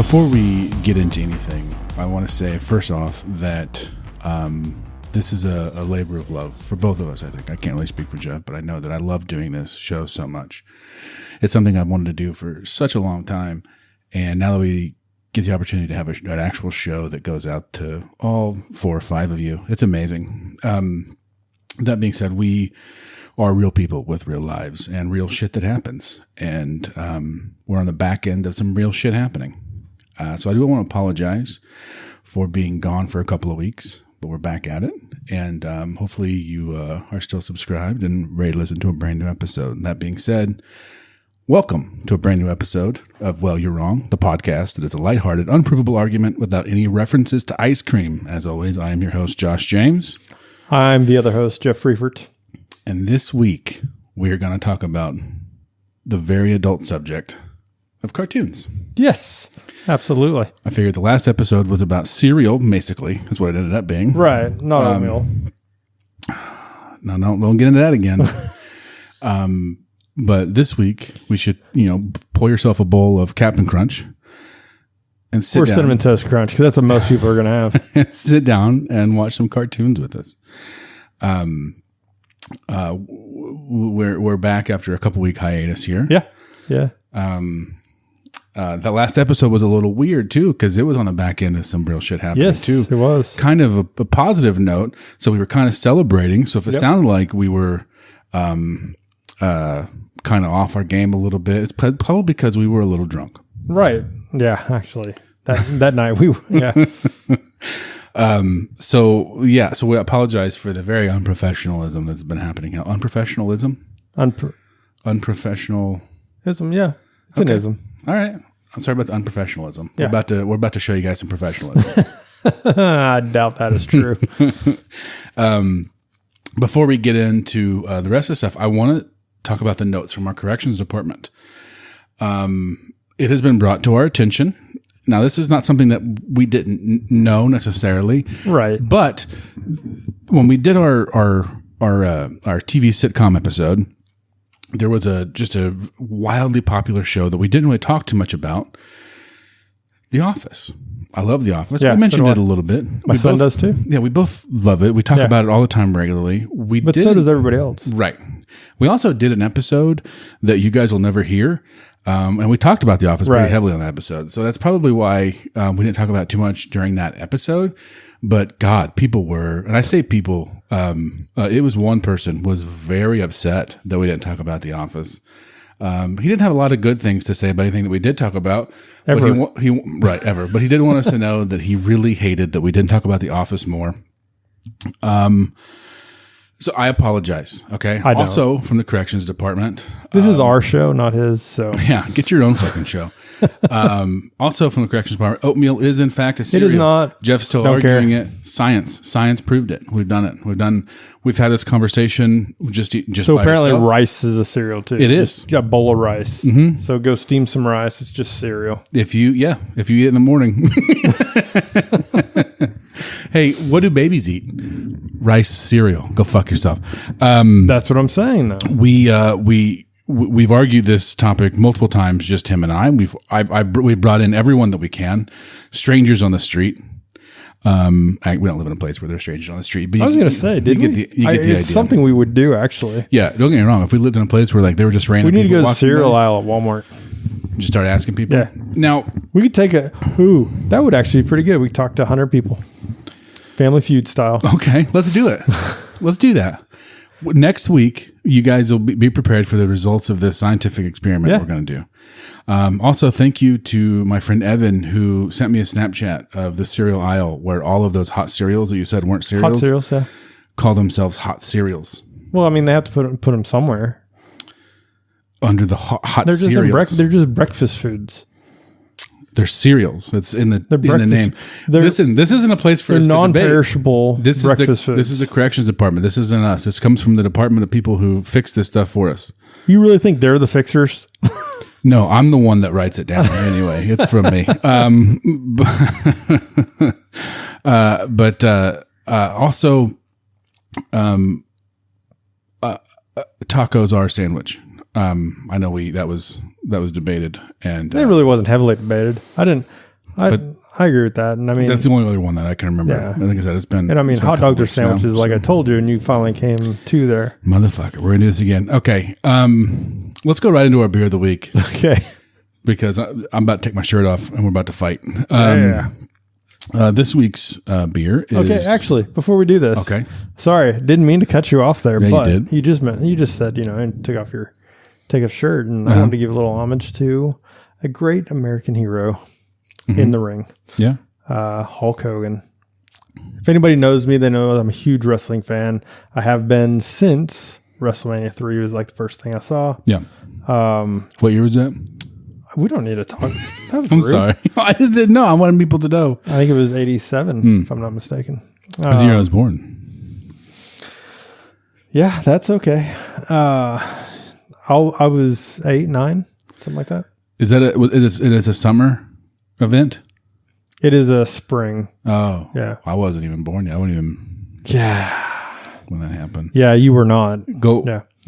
Before we get into anything, I want to say first off that this is a labor of love for both of us, I think. I can't really speak for Jeff, but I know that I love doing this show so much. It's something I've wanted to do for such a long time, and now that we get the opportunity to have an actual show that goes out to all 4 or 5 of you, it's amazing. That being said, we are real people with real lives and real shit that happens, and we're on the back end of some real shit happening. So I do want to apologize for being gone for a couple of weeks, but we're back at it. And hopefully you are still subscribed and ready to listen to a brand new episode. And that being said, welcome to a brand new episode of Well, You're Wrong, the podcast that is a lighthearted, unprovable argument without any references to ice cream. As always, I am your host, Josh James. I'm the other host, Jeff Freifert. And this week, we are going to talk about the very adult subject of cartoons. Yes, absolutely. I figured the last episode was about cereal, basically, is what it ended up being. Right, not oatmeal. No, don't get into that again. But this week, we should, pour yourself a bowl of Captain Crunch and sit down. Or Cinnamon Toast Crunch, because that's what most people are going to have. And sit down and watch some cartoons with us. We're back after a couple-week hiatus here. Yeah. The last episode was a little weird too, because it was on the back end of some real shit happening too. Yes, it was. Kind of a positive note. So we were kind of celebrating. So if it sounded like we were kind of off our game a little bit, it's probably because we were a little drunk. Right. Yeah, actually. That night we were, yeah. So we apologize for the very unprofessionalism that's been happening. Unprofessionalism? Unprofessional. Ism, yeah. It's an ism. All right. I'm sorry about the unprofessionalism. Yeah. We're about to show you guys some professionalism. I doubt that is true. Before we get into the rest of the stuff, I want to talk about the notes from our corrections department. It has been brought to our attention. Now, this is not something that we didn't know necessarily, right? But when we did our TV sitcom episode, there was just a wildly popular show that we didn't really talk too much about, The Office. I love The Office. Yeah, we mentioned it a little bit. My son does too. Yeah, we both love it. We talk about it all the time regularly. But so does everybody else. Right. We also did an episode that you guys will never hear. And we talked about The Office pretty heavily on that episode. So that's probably why we didn't talk about it too much during that episode. But God, people were, and I say people, it was one person was very upset that we didn't talk about The Office. He didn't have a lot of good things to say about anything that we did talk about. Ever. But ever. But he did want us to know that he really hated that we didn't talk about The Office more. So I apologize. Okay. Also from the corrections department. This is our show, not his. So yeah, get your own fucking show. Also from the corrections department, oatmeal is in fact a cereal. It is not. Jeff's still arguing it. Science proved it. We've done it. We've had this conversation just so by apparently ourselves. Rice is a cereal too. It is. Just a bowl of rice. Mm-hmm. So go steam some rice. It's just cereal. If you eat in the morning. Hey, what do babies eat? Rice cereal. Go fuck yourself. That's what I'm saying though. We've argued this topic multiple times, just him and I. We've brought in everyone that we can, strangers on the street. We don't live in a place where there's strangers on the street. But I was going to say, did we? You get the idea. It's something we would do, actually. Yeah, don't get me wrong. If we lived in a place where they were just random, we need to go to the cereal aisle at Walmart. Just start asking people. Yeah. Now we could take that would actually be pretty good. We could talk to 100 people, Family Feud style. Okay, let's do it. Let's do that. Next week, you guys will be prepared for the results of this scientific experiment we're going to do. Also, thank you to my friend Evan, who sent me a Snapchat of the cereal aisle where all of those hot cereals that you said weren't cereals, hot cereals, yeah, call themselves hot cereals. Well, I mean, they have to put them somewhere. Under the hot cereals. They're just breakfast foods. They're cereals. It's in the name. Listen, this isn't a place for us to debate. They're non-perishable breakfast foods. This is the corrections department. This isn't us. This comes from the department of people who fix this stuff for us. You really think they're the fixers? No, I'm the one that writes it down anyway. It's from me. Also, tacos are a sandwich. I know that was debated, and it really wasn't heavily debated. I I agree with that. And I mean, that's the only other one that I can remember. Yeah. I think I said it's been. And I mean, hot dogs are sandwiches, now, like I told you, and you finally came to there. Motherfucker, we're gonna do this again. Okay, let's go right into our beer of the week. Okay. Because I'm about to take my shirt off and we're about to fight. This week's beer is... Okay, actually, before we do this. Okay. Sorry, didn't mean to cut you off there, Yeah, but you did. you just said, and take a shirt, and I wanted to give a little homage to a great American hero in the ring. Yeah. Hulk Hogan. If anybody knows me, they know I'm a huge wrestling fan. I have been since WrestleMania 3 was like the first thing I saw. Yeah. What year was that? We don't need to talk. That was I'm rude. sorry. I just didn't know. I wanted people to know. I think it was 87, if I'm not mistaken. That's the year I was born. Yeah, that's okay. I was 8, 9, something like that. Is that it is a summer event? It is a spring. Oh. Yeah. I wasn't even born yet. I wasn't even... Yeah. When that happened. Yeah, you were not.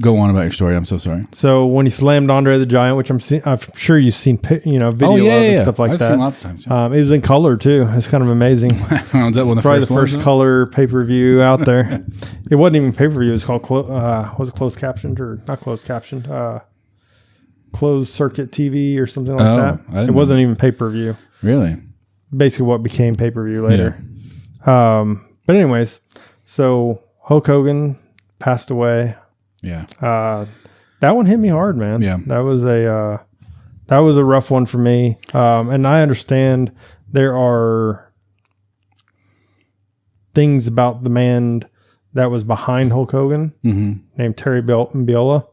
Go on about your story. I'm so sorry. So when he slammed Andre the Giant, which I'm sure you've seen, video of and stuff like I've that. seen lots of times. Yeah. It was in color too. It's kind of amazing. Is that one of Probably the first color pay-per-view out there. It wasn't even pay-per-view. It was called was it closed captioned or not closed captioned? Closed circuit TV or something like that. It wasn't even pay-per-view. Really? Basically what became pay-per-view later. Yeah. But anyways, so Hulk Hogan passed away. Yeah. That one hit me hard, man. Yeah. That was a rough one for me. And I understand there are things about the man that was behind Hulk Hogan named Terry Bollea.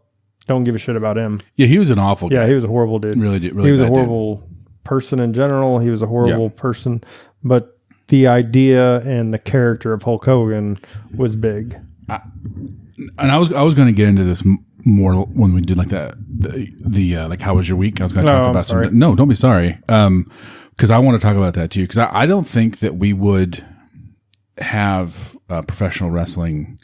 Don't give a shit about him. Yeah, he was an awful guy. Yeah, he was a horrible dude. Really he was a horrible person in general. He was a horrible person. But the idea and the character of Hulk Hogan was big. And I was going to get into this more when we did like that. The like, how was your week? I was going to talk about something. No, don't be sorry. Because I want to talk about that too. Because I don't think that we would have professional wrestling.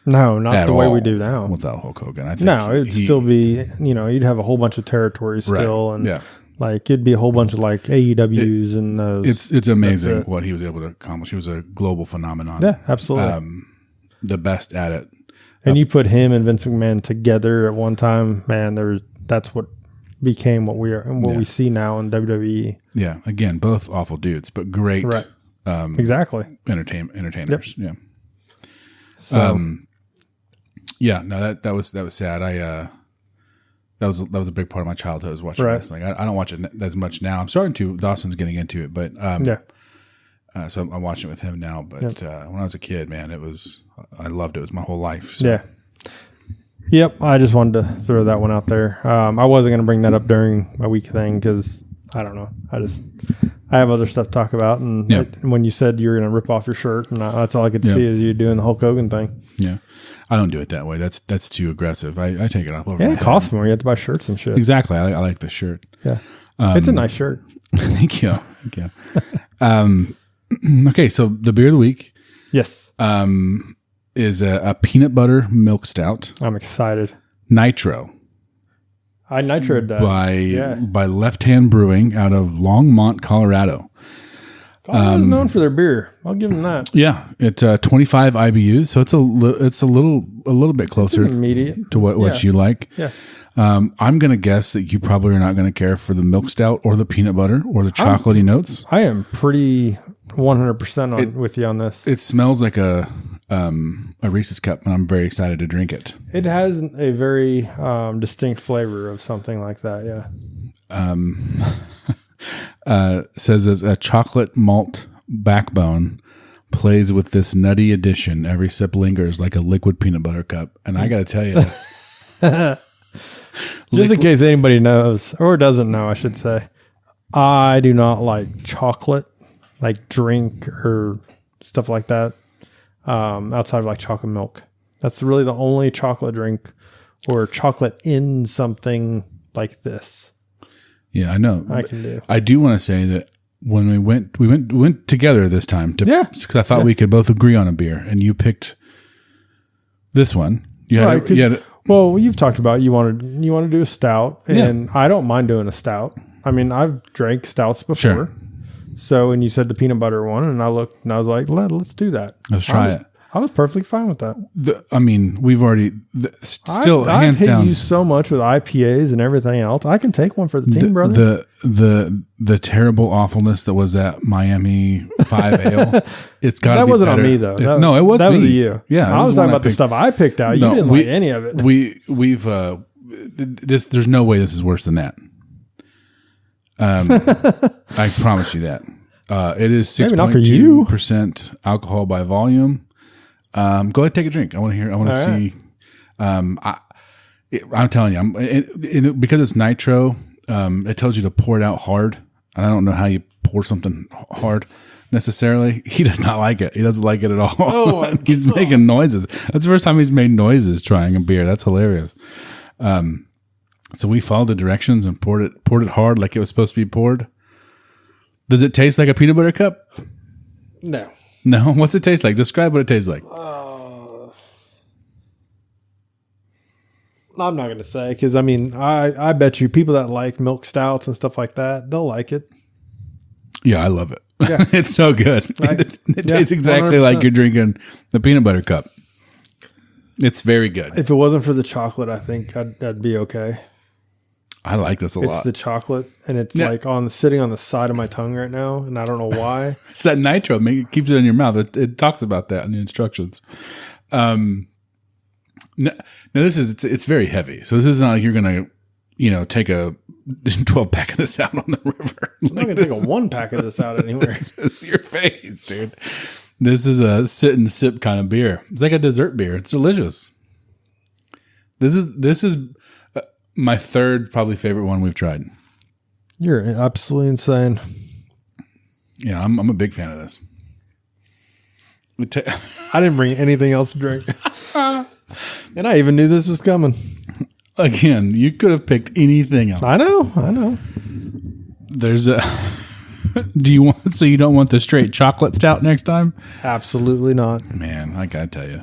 No, not the way we do now without Hulk Hogan. I think it'd still be, you'd have a whole bunch of territories still, and like it'd be a whole bunch of like AEWs and those. It's amazing what he was able to accomplish. He was a global phenomenon. Yeah, absolutely. The best at it. And you put him and Vince McMahon together at one time, man. That's what became what we are and what we see now in WWE. Yeah, again, both awful dudes, but great. Right. Exactly. Entertainers. Yep. Yeah. So. No, that was sad. That was a big part of my childhood, was watching wrestling. I don't watch it as much now. I'm starting to. Dawson's getting into it, but so I'm watching it with him now. But when I was a kid, man, I loved it. It was my whole life. So. Yeah. Yep. I just wanted to throw that one out there. I wasn't going to bring that up during my week thing because I don't know. I have other stuff to talk about. And when you said you were going to rip off your shirt, and that's all I could see is you doing the Hulk Hogan thing. Yeah. I don't do it that way. That's too aggressive. I take it off over. Yeah, it costs more. You have to buy shirts and shit. Exactly. I like the shirt. Yeah. It's a nice shirt. Thank you. Okay, so the beer of the week. Yes. Is a peanut butter milk stout. I'm excited. Nitro. I nitroed that. By Left Hand Brewing out of Longmont, Colorado. Colorado's known for their beer. I'll give them that. Yeah, it's 25 IBUs, so it's a little bit closer to what you like. Yeah. I'm gonna guess that you probably are not gonna care for the milk stout or the peanut butter or the chocolatey notes. I am pretty 100% with you on this. It smells like a Reese's cup, and I'm very excited to drink it. It has a very distinct flavor of something like that. Yeah. Says as a chocolate malt backbone plays with this nutty addition. Every sip lingers like a liquid peanut butter cup. And I got to tell you, just in case anybody knows or doesn't know, I should say, I do not like chocolate, like drink or stuff like that. Outside of like chocolate milk. That's really the only chocolate drink or chocolate in something like this. Yeah, I know. I can do. I do want to say that when we went together this time because I thought we could both agree on a beer, and you picked this one. Well, you've talked about you want to do a stout, and I don't mind doing a stout. I mean, I've drank stouts before. Sure. So when you said the peanut butter one, and I looked and I was like, let's do that. Let's try it. I was perfectly fine with that. We've already still hands down. I hate you so much with IPAs and everything else. I can take one for the team, brother. The terrible awfulness that was that Miami 5 ale. It's got. That wasn't on me though. No, it was. That me. was you. Yeah, I was talking about the stuff I picked out. You didn't like any of it. We've There's no way this is worse than that. I promise you that. It is 6.2% alcohol by volume. Go ahead and take a drink. I want to hear. I want to see. I'm telling you, because it's nitro. It tells you to pour it out hard. I don't know how you pour something hard necessarily. He does not like it. He doesn't like it at all. Oh, he's making noises. That's the first time he's made noises trying a beer. That's hilarious. So we followed the directions and poured it hard like it was supposed to be poured. Does it taste like a peanut butter cup? No. No? What's it taste like? Describe what it tastes like. I'm not going to say because, I bet you people that like milk stouts and stuff like that, they'll like it. Yeah, I love it. Yeah. It's so good. It tastes exactly 100%. Like you're drinking the peanut butter cup. It's very good. If it wasn't for the chocolate, I think I'd be okay. I like this a lot. It's the chocolate, and it's like sitting on the side of my tongue right now, and I don't know why. It's that nitro. It keeps it in your mouth. It talks about that in the instructions. Now this is it's very heavy. So this is not like you're gonna, take a 12-pack of this out on the river. I'm not gonna take a 1-pack of this out anywhere. Your face, dude. This is a sit and sip kind of beer. It's like a dessert beer. It's delicious. This is my third probably favorite one we've tried. You're absolutely insane. Yeah, I'm a big fan of this. I didn't bring anything else to drink. And I even knew this was coming. Again, you could have picked anything else. I know. There's a... So you don't want the straight chocolate stout next time? Absolutely not. Man, I gotta tell you,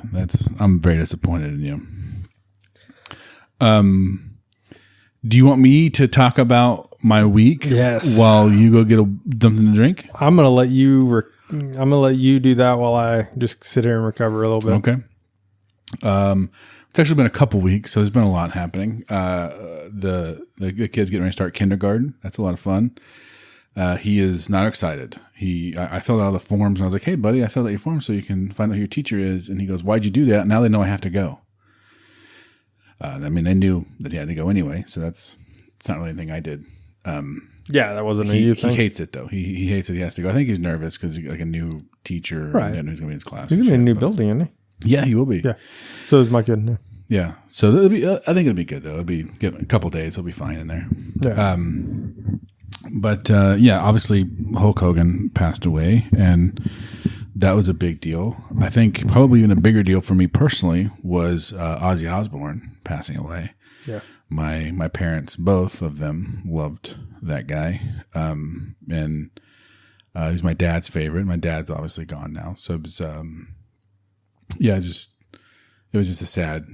I'm very disappointed in you. Do you want me to talk about my week? Yes. While you go get something to drink? I'm gonna let you. I'm gonna let you do that while I just sit here and recover a little bit. Okay. It's actually been a couple weeks, so there's been a lot happening. The kid's getting ready to start kindergarten. That's a lot of fun. He is not excited. I filled out all the forms and I was like, "Hey buddy, I filled out your forms so you can find out who your teacher is." And he goes, "Why'd you do that?" Now they know I have to go. They knew that he had to go anyway, so it's not really anything I did. Yeah, that wasn't a you thing. He hates it though. He hates that he has to go. I think he's nervous because he's like a new teacher, right? And who's going to be in his class. He's going to be in a new building, isn't he? Yeah, he will be. Yeah. So is my kid. Yeah. So it'll be. I think it'll be good though. It'll be a couple of days. He'll be fine in there. Yeah. But obviously Hulk Hogan passed away, and that was a big deal. I think probably even a bigger deal for me personally was Ozzy Osbourne passing away. Yeah. My parents, both of them, loved that guy, and he's my dad's favorite. My dad's obviously gone now, so it was it was just a sad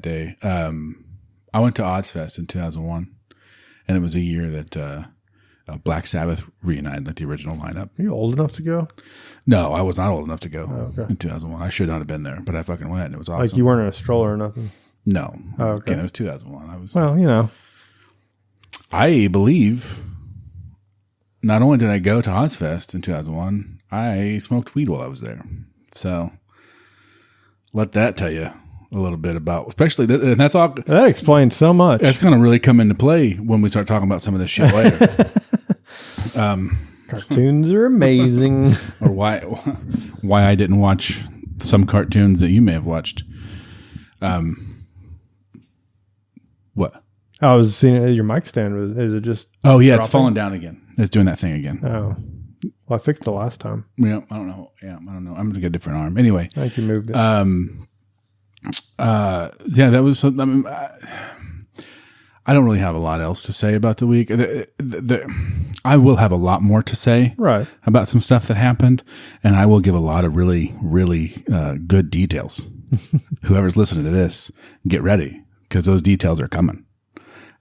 day. I went to Ozfest in 2001, and it was a year that Black Sabbath reunited, like the original lineup. Are you old enough to go? No, I was not old enough to go in 2001. I should not have been there, but I fucking went, and it was awesome. Like you weren't in a stroller or nothing? No. Oh, okay. Again, it was 2001. I was. Well, I believe not only did I go to Ozfest in 2001, I smoked weed while I was there. So let that tell you a little bit about, especially, and that's all. That explains so much. That's going to really come into play when we start talking about some of this shit later. Cartoons are amazing. Or why I didn't watch some cartoons that you may have watched. What? I was seeing your mic stand. Is it just? Oh yeah, dropping? It's falling down again. It's doing that thing again. Oh, well, I fixed it last time. Yeah, I don't know. I'm gonna get a different arm. Anyway, I think you moved it. That was. I don't really have a lot else to say about the week. I will have a lot more to say about some stuff that happened, and I will give a lot of really, really good details. Whoever's listening to this, get ready, because those details are coming.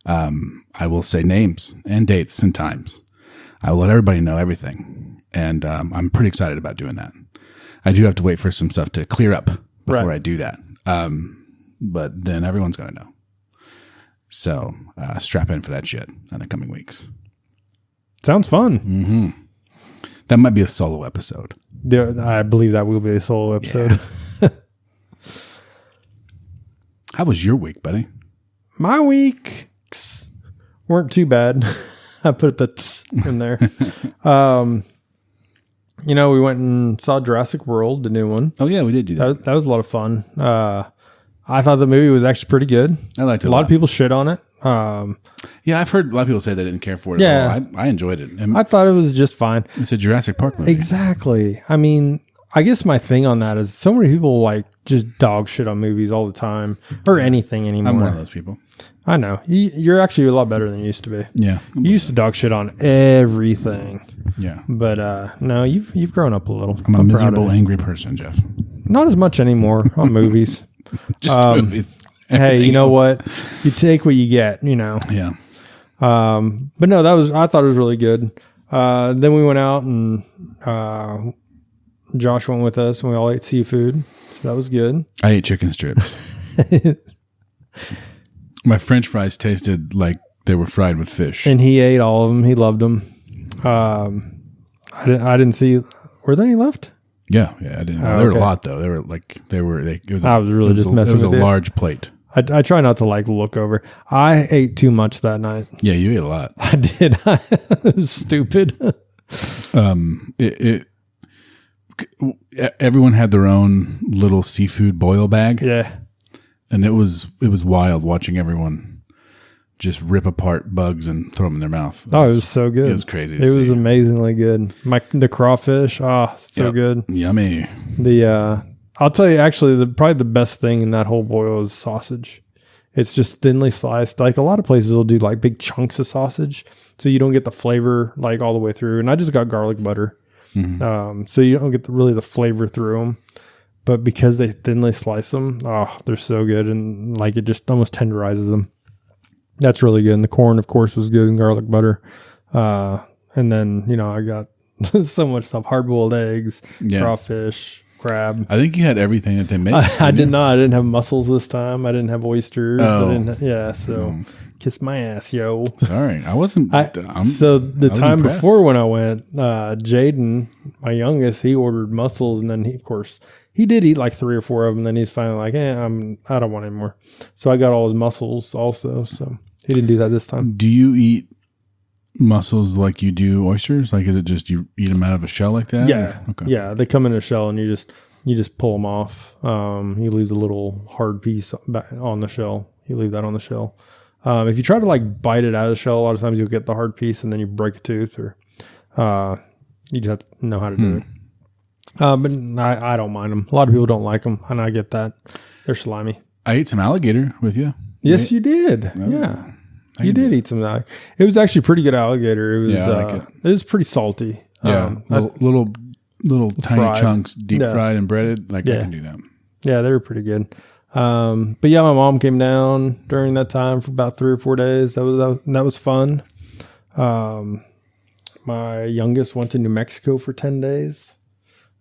I will say names and dates and times. I will let everybody know everything. And I'm pretty excited about doing that. I do have to wait for some stuff to clear up before I do that. But then everyone's going to know. So strap in for that shit in the coming weeks. Sounds fun. Mm-hmm. That might be a solo episode. I believe that will be a solo episode. Yeah. How was your week, buddy? My weeks weren't too bad. I put the tss in there. We went and saw Jurassic World, the new one. Oh, yeah, we did do that. That was a lot of fun. I thought the movie was actually pretty good. I liked it a lot of people shit on it. Yeah, I've heard a lot of people say they didn't care for it Yeah. at all. I enjoyed it. I thought it was just fine. It's a Jurassic Park movie. Exactly. I mean, I guess my thing on that is so many people like just dog shit on movies all the time or anything anymore. I'm one of those people. I know. You're actually a lot better than you used to be. Yeah. You used to dog shit on everything. Yeah. But no, you've grown up a little. I'm a miserable, angry person, Jeff. Not as much anymore on movies. Just movies. Hey, you know what? You take what you get, Yeah. But no, I thought it was really good. Then we went out and Josh went with us and we all ate seafood. So that was good. I ate chicken strips. My French fries tasted like they were fried with fish. And he ate all of them. He loved them. I didn't see, were there any left? Yeah, I didn't know. There were a lot though. It was I was really just messing with it. It was a large plate. I try not to look over. I ate too much that night. Yeah, you ate a lot. I did. It was stupid. Everyone had their own little seafood boil bag. Yeah. And it was wild watching everyone just rip apart bugs and throw them in their mouth. It was so good. It was crazy. It was amazingly good. The crawfish, so good. Yummy. I'll tell you, actually, probably the best thing in that whole boil is sausage. It's just thinly sliced. Like a lot of places will do like big chunks of sausage, so you don't get the flavor like all the way through. And I just got garlic butter, so you don't get really the flavor through them. But because they thinly slice them, they're so good, and like it just almost tenderizes them. That's really good. And the corn, of course, was good in garlic butter. And then I got so much stuff: hard-boiled eggs, crawfish, crab. I think you had everything that they made. I did not. I didn't have mussels this time. I didn't have oysters. Kiss my ass, yo. Sorry, I wasn't. So the time before when I went, Jaden, my youngest, he ordered mussels, and then he did eat like 3 or 4 of them. And then he's finally like, I don't want any more. So I got all his mussels also. So he didn't do that this time. Do you eat mussels like you do oysters? Like, is it just you eat them out of a shell like that? Yeah. Okay. Yeah. They come in a shell and you just pull them off. You leave the little hard piece on the shell. You leave that on the shell. If you try to like bite it out of the shell, a lot of times you'll get the hard piece and then you break a tooth, or you just have to know how to do it. But I don't mind them. A lot of people don't like them, and I get that. They're slimy. I ate some alligator with you. Yes, you did. Yeah. You did eat some alligator. It was actually pretty good alligator. It was, I like it. It was pretty salty. Yeah. Little tiny fried. chunks, deep fried and breaded. Like, I can do that. Yeah, they were pretty good. But yeah, my mom came down during that time for about 3 or 4 days. That was fun. My youngest went to New Mexico for 10 days.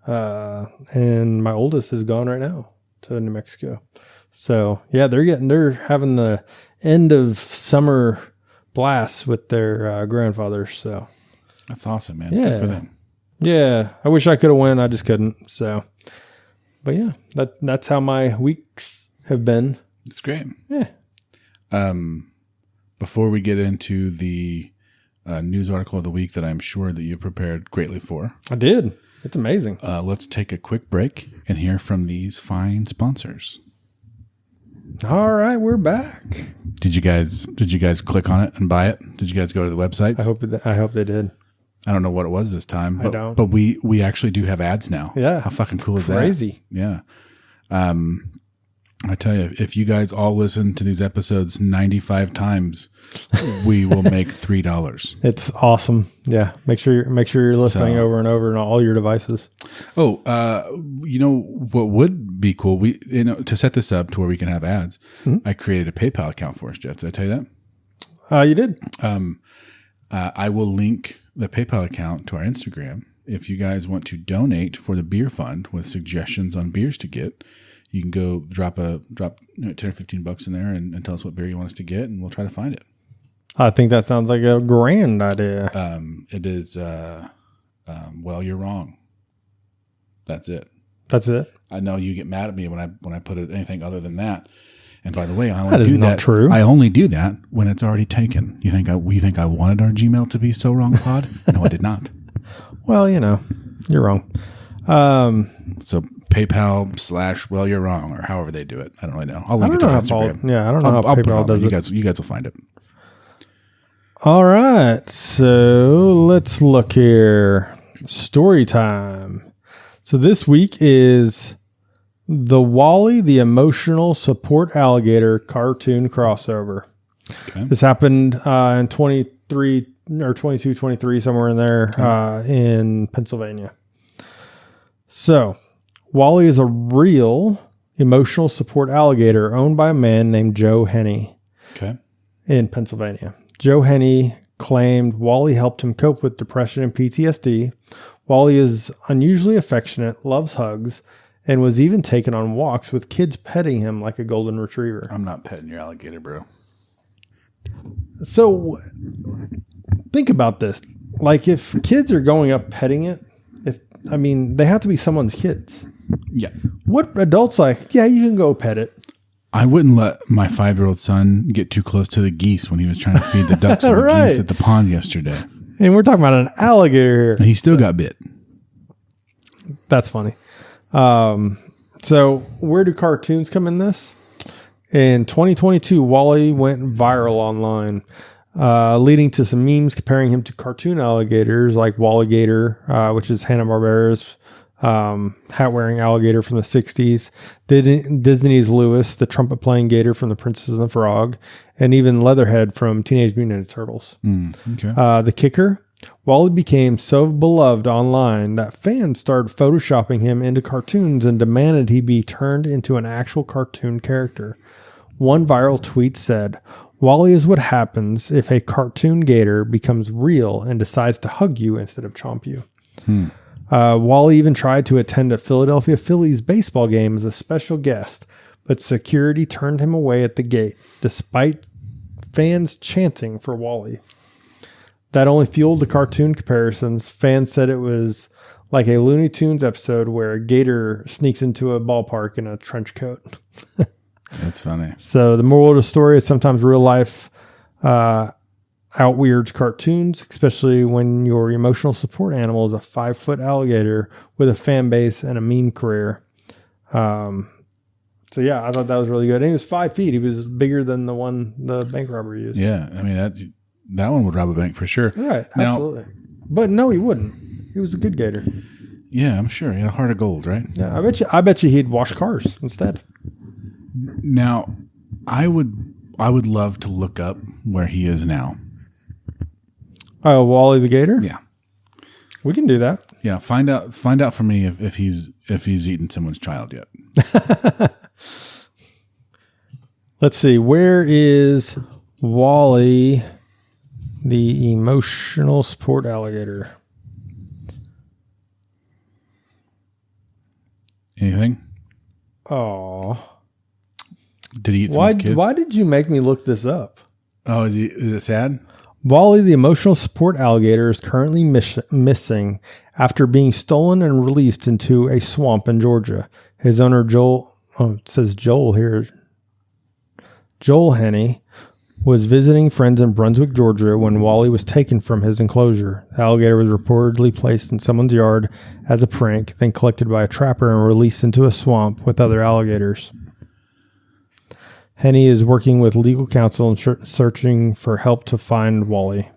And my oldest is gone right now to New Mexico. So yeah, they're having the end of summer blasts with their grandfathers. So that's awesome, man. Yeah. Good for them. Yeah. I wish I could have went. I just couldn't. So, but yeah, that's how my weeks have been. It's great. Yeah. Before we get into the news article of the week that I'm sure that you prepared greatly for. I did. It's amazing. Let's take a quick break and hear from these fine sponsors. All right, we're back. Did you guys click on it and buy it? Did you guys go to the websites? I hope they did. I don't know what it was this time, but, I don't. But we actually do have ads now. Yeah. How fucking cool is that? Crazy. Yeah. I tell you, if you guys all listen to these episodes 95 times, we will make $3. It's awesome. Yeah. Make sure you're listening over and over on all your devices. Oh, you know what would be cool? To set this up to where we can have ads, I created a PayPal account for us, Jeff. Did I tell you that? You did. I will link the PayPal account to our Instagram. If you guys want to donate for the beer fund with suggestions on beers to get, you can go drop 10 or $15 in there and tell us what beer you want us to get, and we'll try to find it. I think that sounds like a grand idea. It is, well, you're wrong. That's it. That's it. I know you get mad at me when I put it anything other than that. And by the way, I only that is do not that. True. I only do that when it's already taken. You think I wanted our Gmail to be so wrong, Pod? No, I did not. Well, you're wrong. So PayPal / well, you're wrong, or however they do it. I don't really know. I'll link it to Instagram. I don't know how PayPal does it. You guys will find it. All right. So let's look here. Story time. So this week is the Wally the Emotional Support Alligator cartoon crossover. Okay. This happened in 23 or 22, 23, somewhere in there, in Pennsylvania. So Wally is a real emotional support alligator owned by a man named Joe Henney in Pennsylvania. Joe Henney claimed Wally helped him cope with depression and PTSD. Wally is unusually affectionate, loves hugs, and was even taken on walks with kids petting him like a golden retriever. I'm not petting your alligator, bro. So think about this. Like, if kids are going up petting it, they have to be someone's kids. Yeah. What adults like, yeah, you can go pet it. I wouldn't let my 5-year-old son get too close to the geese when he was trying to feed the ducks and the geese at the pond yesterday. And we're talking about an alligator here. And he still got bit. That's funny. So where do cartoons come in this? In 2022, Wally went viral online, leading to some memes comparing him to cartoon alligators like Walligator, which is Hanna-Barbera's hat-wearing alligator from the 60s, Disney's Lewis, the trumpet-playing gator from The Princess and the Frog, and even Leatherhead from Teenage Mutant Ninja Turtles. The kicker, Wally became so beloved online that fans started photoshopping him into cartoons and demanded he be turned into an actual cartoon character. One viral tweet said, "Wally is what happens if a cartoon gator becomes real and decides to hug you instead of chomp you." Wally even tried to attend a Philadelphia Phillies baseball game as a special guest, but security turned him away at the gate, despite fans chanting for Wally. That only fueled the cartoon comparisons. Fans said it was like a Looney Tunes episode where a gator sneaks into a ballpark in a trench coat. That's funny. So the moral of the story is sometimes real life outweirds cartoons, especially when your emotional support animal is a 5-foot alligator with a fan base and a meme career. So yeah, I thought that was really good. And he was 5 feet. He was bigger than the bank robber used. Yeah, I mean that one would rob a bank for sure. Right, absolutely. But no, he wouldn't. He was a good gator. Yeah, I'm sure. He had a heart of gold, right? Yeah, I bet you he'd wash cars instead. Now, I would love to look up where he is now. Oh, Wally the gator? Yeah. We can do that. Yeah, find out for me if he's eaten someone's child yet. Let's see. Where is Wally the emotional support alligator? Anything? Oh. Did he eat someone's kid? Why did you make me look this up? Oh, is it sad? Wally the emotional support alligator is currently missing after being stolen and released into a swamp in Georgia. His owner, it says Joel here. Joel Henney was visiting friends in Brunswick, Georgia when Wally was taken from his enclosure. The alligator was reportedly placed in someone's yard as a prank, then collected by a trapper and released into a swamp with other alligators. Henney is working with legal counsel and searching for help to find Wally.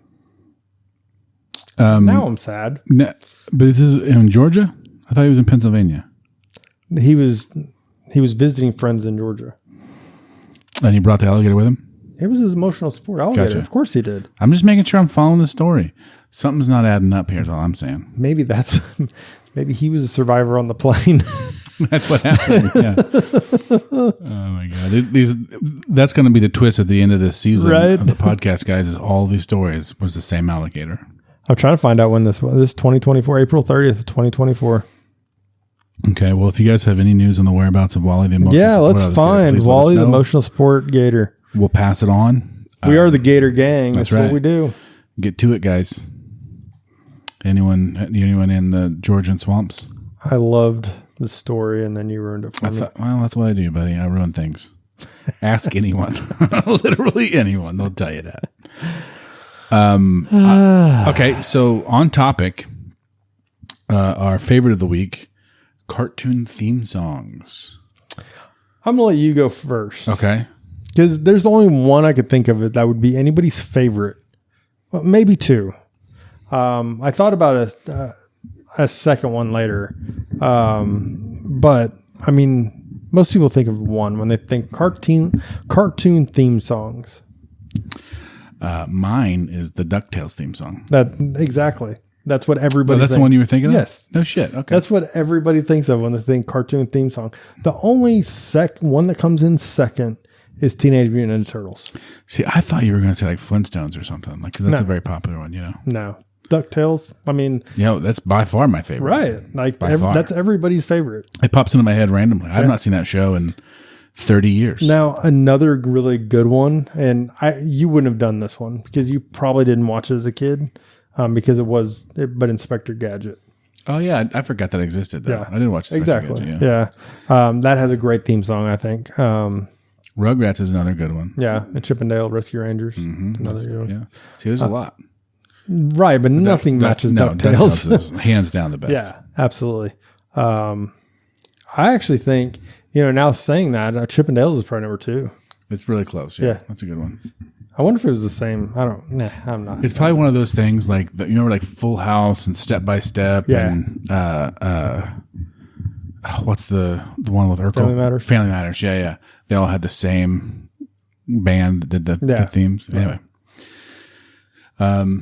Now I'm sad. But this is in Georgia? I thought he was in Pennsylvania. He was visiting friends in Georgia. And he brought the alligator with him? It was his emotional support alligator. Gotcha. Of course he did. I'm just making sure I'm following the story. Something's not adding up here is all I'm saying. Maybe he was a survivor on the plane. That's what happened. Yeah. Oh my God. That's going to be the twist at the end of this season of the podcast, guys, is all these stories was the same alligator. I'm trying to find out when this was. This is 2024, April 30th, 2024. Okay, well, if you guys have any news on the whereabouts of Wally the Emotional Yeah, let's find Wally the Emotional Support Gator. We'll pass it on. We are the Gator Gang. That's right. What we do. Get to it, guys. Anyone in the Georgian swamps? I loved the story, and then you ruined it for me. Well, that's what I do, buddy. I ruin things. Ask anyone. Literally anyone. They'll tell you that. Okay, so on topic, our favorite of the week, cartoon theme songs. I'm going to let you go first. Okay. Because there's only one I could think of that would be anybody's favorite. Well, maybe two. I thought about a second one later. But, I mean, most people think of one when they think cartoon theme songs. Mine is the DuckTales theme song. Exactly. That's what everybody that's thinks. The one you were thinking of? Yes. No shit. Okay. That's what everybody thinks of when they think cartoon theme song. The only one that comes in second is Teenage Mutant Ninja Turtles. See, I thought you were going to say like Flintstones or something. Like, 'cause that's a very popular one, you know? No. DuckTales, I mean... That's by far my favorite. Right. Like, that's everybody's favorite. It pops into my head randomly. I've not seen that show in 30 years. Now, another really good one, and you wouldn't have done this one because you probably didn't watch it as a kid because but Inspector Gadget. Oh, yeah. I forgot that existed, though. Yeah. I didn't watch Inspector Gadget. Yeah. That has a great theme song, I think. Rugrats is another good one. Yeah. And Chippendale Rescue Rangers. Another good one. Yeah. See, there's a lot. Right, but nothing matches DuckTales. DuckTales is hands down the best. Yeah, absolutely. I actually think, now saying that, Chippendales is probably number 2. It's really close. Yeah. That's a good one. I wonder if it was the same. I'm not. It's probably one of those things like, like Full House and Step by Step and what's the one with Urkel? Family Matters. Family Matters. Yeah. They all had the same band that did the themes. Anyway.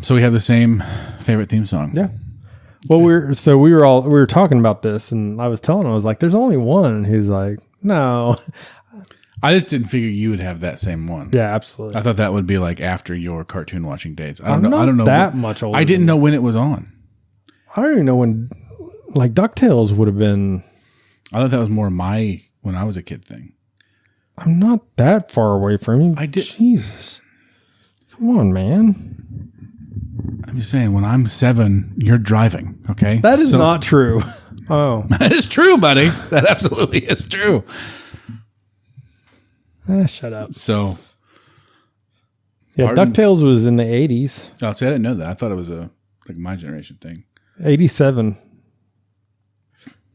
So we have the same favorite theme song. Yeah. Well, we were talking about this, and I was telling him, I was like, "There's only one." And he's like, "No." I just didn't figure you would have that same one. Yeah, absolutely. I thought that would be like after your cartoon watching days. I don't know that much older. I didn't know when it was on. I don't even know when. Like DuckTales would have been. I thought that was more my when I was a kid thing. I'm not that far away from you. I did. Jesus, come on, man. I'm just saying, when I'm 7, you're driving, okay? That is not true. Oh. That is true, buddy. That absolutely is true. Shut up. So. Yeah, DuckTales was in the 80s. Oh, see, I didn't know that. I thought it was my generation thing. 87.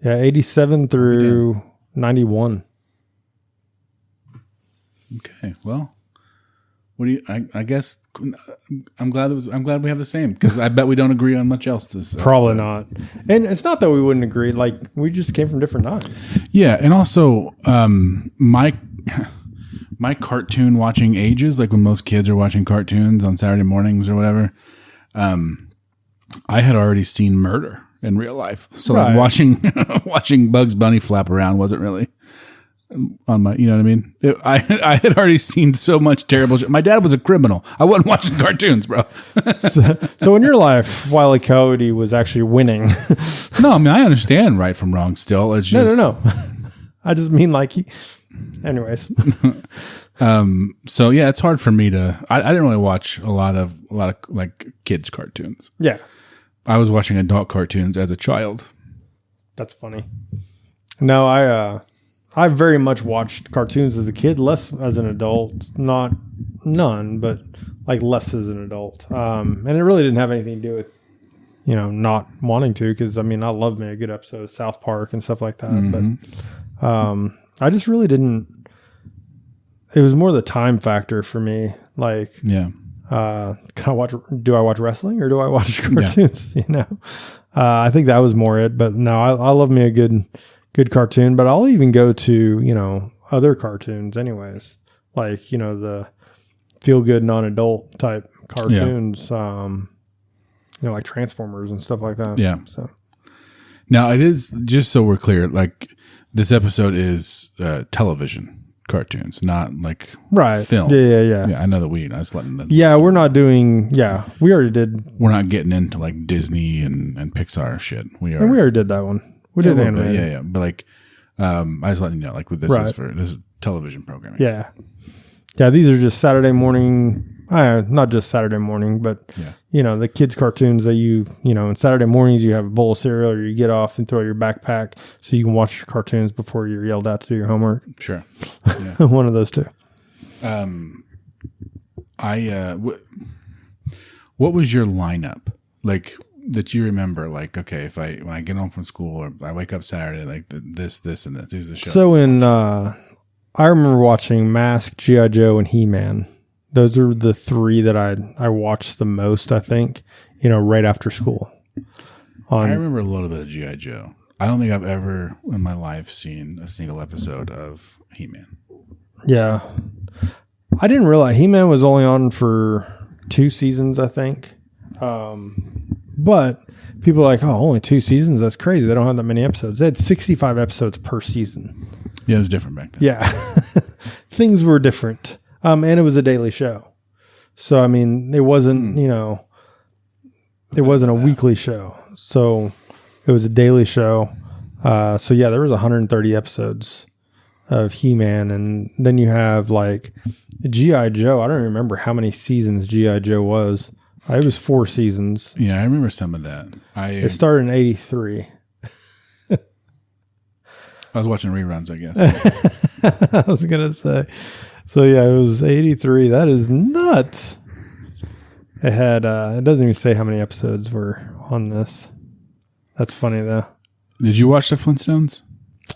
Yeah, 87 through 91. Okay, well. What do you? I guess I'm glad we have the same because I bet we don't agree on much else. Probably not, and it's not that we wouldn't agree. Like we just came from different times. Yeah, and also my cartoon watching ages, like when most kids are watching cartoons on Saturday mornings or whatever. I had already seen murder in real life, so like watching Bugs Bunny flap around wasn't really. On my, you know what I mean? I had already seen so much terrible shit. My dad was a criminal. I wasn't watching cartoons, bro. so in your life, Wile E. Coyote was actually winning. No, I mean, I understand right from wrong still. It's just, no. I just mean like anyways. So yeah, it's hard for me to, I didn't really watch a lot of like kids cartoons. Yeah. I was watching adult cartoons as a child. That's funny. No, I very much watched cartoons as a kid, less as an adult. None, but like less as an adult. And it really didn't have anything to do with, not wanting to, because I love me a good episode of South Park and stuff like that. Mm-hmm. But I just really didn't. It was more the time factor for me. Like, yeah. Do I watch wrestling or do I watch cartoons? Yeah. I think that was more it. But no, I love me a good cartoon, but I'll even go to, other cartoons anyways, like, the feel good non-adult type cartoons, like Transformers and stuff like that. Yeah. So now it is, just so we're clear, like this episode is television. cartoons, not like right. film. Yeah. Yeah, I know that I was letting them. Yeah, we're not doing. Yeah, we already did. We're not getting into like Disney and Pixar shit. We already did that one. We did animated. Yeah. But like, I was letting you know, like, this is television programming. Yeah. These are just Saturday morning. Not just Saturday morning, but the kids' cartoons that on Saturday mornings you have a bowl of cereal, or you get off and throw your backpack so you can watch your cartoons before you're yelled at to do your homework. Sure. Yeah. One of those two. What was your lineup like that you remember? Like, okay, when I get home from school or I wake up Saturday, like this, and this. These are the shows. So I remember watching Mask, G.I. Joe, and He-Man. Those are the three that I watched the most, I think, right after school. I remember a little bit of G.I. Joe. I don't think I've ever in my life seen a single episode of He-Man. Yeah. I didn't realize He-Man was only on for 2 seasons, I think. But people are like, oh, only 2 seasons? That's crazy. They don't have that many episodes. They had 65 episodes per season. Yeah, it was different back then. Yeah. Things were different. And it was a daily show. So, I mean, it wasn't, it wasn't a weekly show. So it was a daily show. So yeah, there was 130 episodes of He-Man. And then you have like G.I. Joe. I don't remember how many seasons G.I. Joe was. It was 4 seasons. Yeah, I remember some of that. It started in 1983. I was watching reruns, I guess. I was going to say. So yeah, it was 1983. That is nuts. It had, it doesn't even say how many episodes were on this. That's funny though. Did you watch the Flintstones?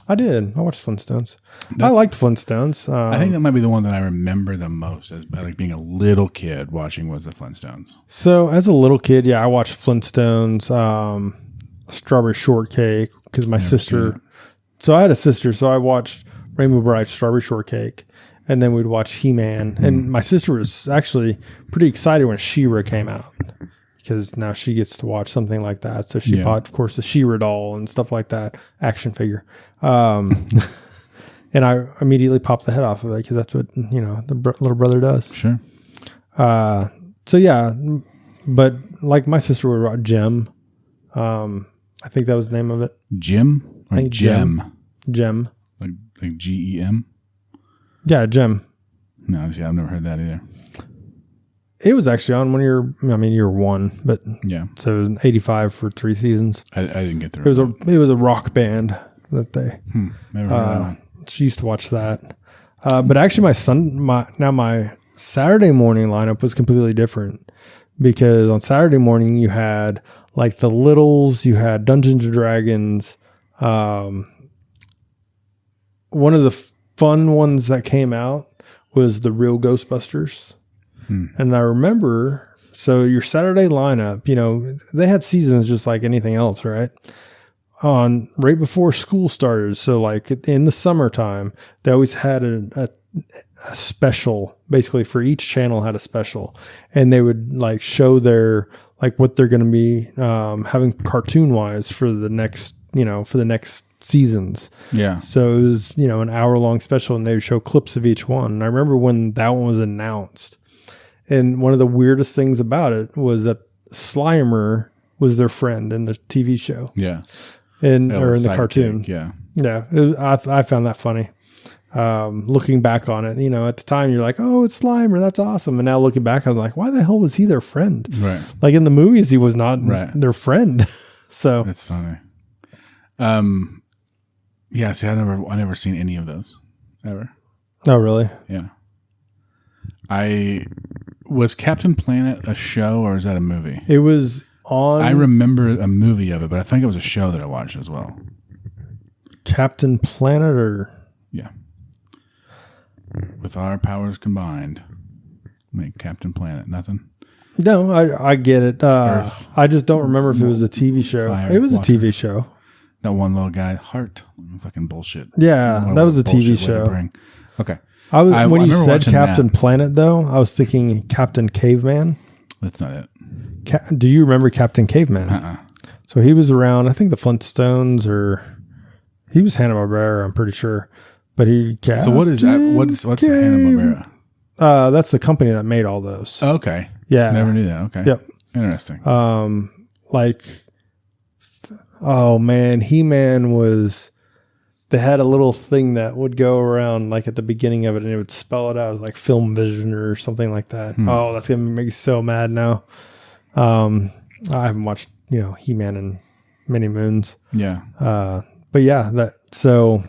I did. I watched Flintstones. I liked Flintstones. I think that might be the one that I remember the most as like being a little kid watching was the Flintstones. So as a little kid, I watched Flintstones, Strawberry Shortcake because my sister. So I had a sister, so I watched Rainbow Bright, Strawberry Shortcake, and then we'd watch He-Man. And my sister was actually pretty excited when She-Ra came out because now she gets to watch something like that. So she bought, of course, the She-Ra doll and stuff like that, action figure. And I immediately popped the head off of it because that's what, the little brother does. Sure. So yeah, but like my sister would watch Gem. I think that was the name of it. Jim? Or I think Gem? Gem. Like Gem? Yeah, Gem. No, I've never heard that either. It was actually on when you're 1, but yeah. So it was in 85 for 3 seasons. I didn't get through. It was a rock band that they. Never heard that one. She used to watch that. But actually, my Saturday morning lineup was completely different because on Saturday morning you had like the Littles, you had Dungeons and Dragons. One of the fun ones that came out was the Real Ghostbusters. And I remember, so your Saturday lineup, they had seasons just like anything else, right? On right before school started. So like in the summertime, they always had a special, basically for each channel had a special, and they would like show their, like what they're going to be having cartoon wise for the next seasons. Yeah. So it was, an hour long special and they would show clips of each one. And I remember when that one was announced, and one of the weirdest things about it was that Slimer was their friend in the TV show. Yeah. Or in the cartoon. Yeah. Yeah. I found that funny. Looking back on it, at the time you're like, oh, it's Slimer. That's awesome. And now looking back, I was like, why the hell was he their friend? Right. Like in the movies, he was not their friend. So that's funny. Yeah. See, I never seen any of those ever. Oh, really? Yeah. Was Captain Planet a show or is that a movie? It was on. I remember a movie of it, but I think it was a show that I watched as well. Captain Planet or? Yeah. With our powers combined, make Captain Planet. Nothing? No, I get it. I just don't remember if it was a TV show. It was a TV show. That one little guy, Heart. Fucking bullshit. Yeah, that was a TV show. Okay. When you said Captain Planet, though, I was thinking Captain Caveman. That's not it. Do you remember Captain Caveman? So he was around, I think the Flintstones, or he was Hanna-Barbera, I'm pretty sure. But he So what is that? What's the Hanna-Barbera? That's the company that made all those. Oh, okay. Yeah. Never knew that. Okay. Yep. Interesting. Oh man, He-Man was. They had a little thing that would go around like at the beginning of it, and it would spell it out as like Film Vision or something like that. Oh, that's gonna make me so mad now. I haven't watched He-Man in many moons. Yeah. But yeah, so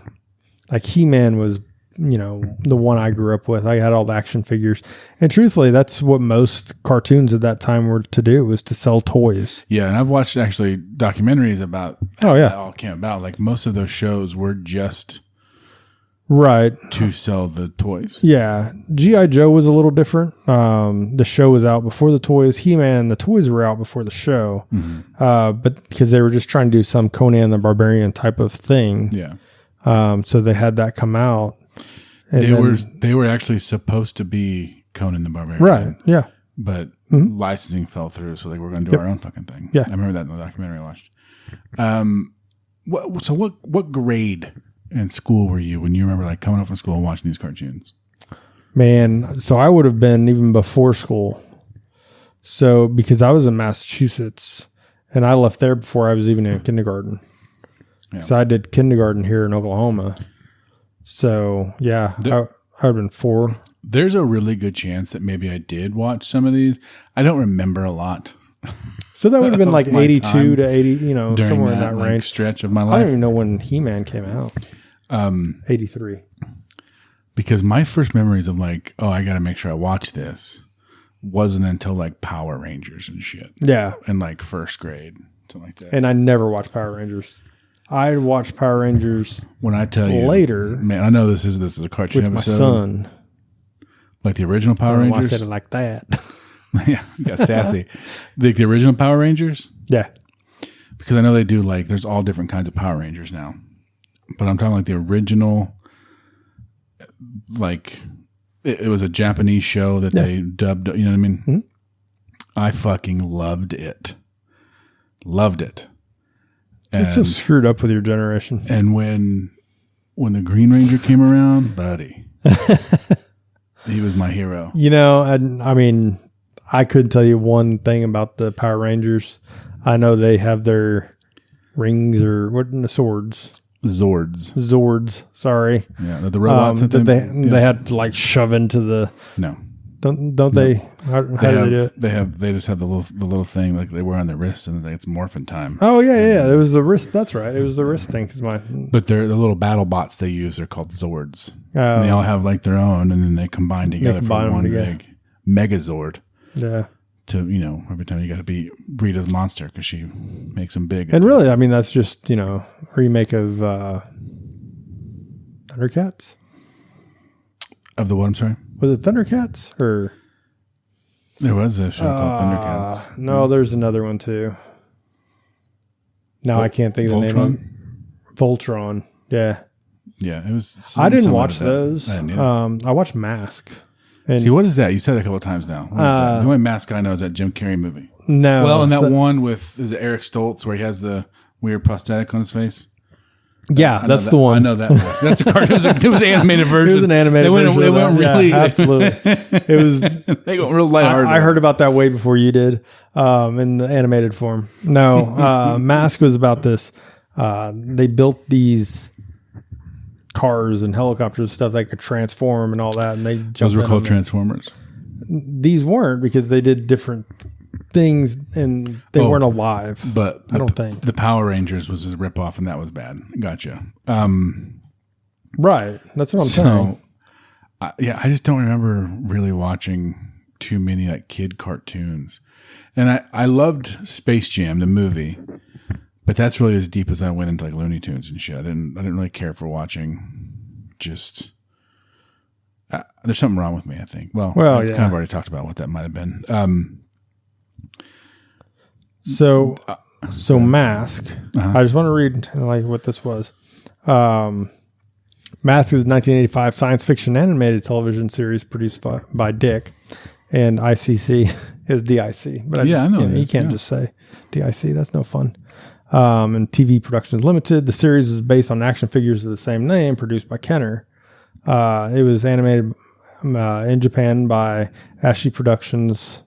like He-Man was the one I grew up with. I had all the action figures, and truthfully, that's what most cartoons at that time were to do, was to sell toys. Yeah, and I've watched actually documentaries about how that all came about. Like most of those shows were just right to sell the toys. Yeah, G.I. Joe was a little different. The show was out before the toys. He-Man, the toys were out before the show, but because they were just trying to do some Conan the Barbarian type of thing. Yeah. So they had that come out. And they were actually supposed to be Conan the Barbarian. Right. Yeah. But licensing fell through, so they were going to do our own fucking thing. Yeah. I remember that in the documentary I watched. What grade in school were you when you remember like coming home from school and watching these cartoons? Man, so I would have been even before school. So because I was in Massachusetts and I left there before I was even in kindergarten. Yeah. So I did kindergarten here in Oklahoma. So yeah, I would have been 4. There's a really good chance that maybe I did watch some of these. I don't remember a lot. So that would have been like 82 to 80, somewhere in that range. Stretch of my life. I don't even know when He-Man came out. 83. Because my first memories of like, oh, I got to make sure I watch this wasn't until like Power Rangers and shit. Yeah. In like first grade, something like that. And I never watched Power Rangers. I watched Power Rangers when I tell you later. Man, I know this is a cartoon with episode. My son. Like the original Power Rangers? I said it like that. Yeah, you got sassy. Like the original Power Rangers? Yeah. Because I know they do like, there's all different kinds of Power Rangers now. But I'm talking like the original, like it was a Japanese show that they dubbed, you know what I mean? Mm-hmm. I fucking loved it. Loved it. It's so screwed up with your generation. And when the Green Ranger came around, buddy, he was my hero. I mean, I couldn't tell you one thing about the Power Rangers. I know they have their rings or what in the swords. Zords. Sorry. Yeah, the robots that they had to like shove into the. No. Don't they? How do they do it? They just have the little thing like they wear on their wrists, and it's morphin' time. Oh yeah. It was the wrist. That's right. It was the wrist thing. But they're the little battle bots they use. They're called Zords. And they all have like their own, and then they combine together for one big Megazord. Yeah. To every time you got to beat Rita's monster because she makes them big. And really, I mean, that's just a remake of Thundercats. Of the what? I'm sorry. Was it Thundercats or? There was a show called Thundercats. No, there's another one too. Now I can't think of the name. Voltron. Yeah. Yeah, it was. I didn't watch those. I watched Mask. And see, what is that? You said it a couple of times now. What is that? The only Mask I know is that Jim Carrey movie. No. Well, and that one with is it Eric Stoltz where he has the weird prosthetic on his face. Yeah, that's the one. I know that. That's a cartoon. It was an animated version. It was an animated version. It went really, absolutely. It was. They go real lighthearted. I heard about that way before you did, in the animated form. No, Mask was about this. They built these cars and helicopters and stuff that could transform and all that, and those were called Transformers. These weren't because they did different things and they weren't alive. But I don't think the Power Rangers was a ripoff, and that was bad. Gotcha. Right. That's what I'm saying. I just don't remember really watching too many like kid cartoons, and I loved Space Jam the movie, but that's really as deep as I went into like Looney Tunes and shit. I didn't really care for watching. Just there's something wrong with me. I think. Well, I kind of already talked about what that might have been. So Mask. I just want to read like what this was. Mask is a 1985 science fiction animated television series produced by Dick, and ICC is DIC. But I know you can't just say DIC. That's no fun. And TV Productions Limited. The series is based on action figures of the same name produced by Kenner. It was animated in Japan by Ashi Productions.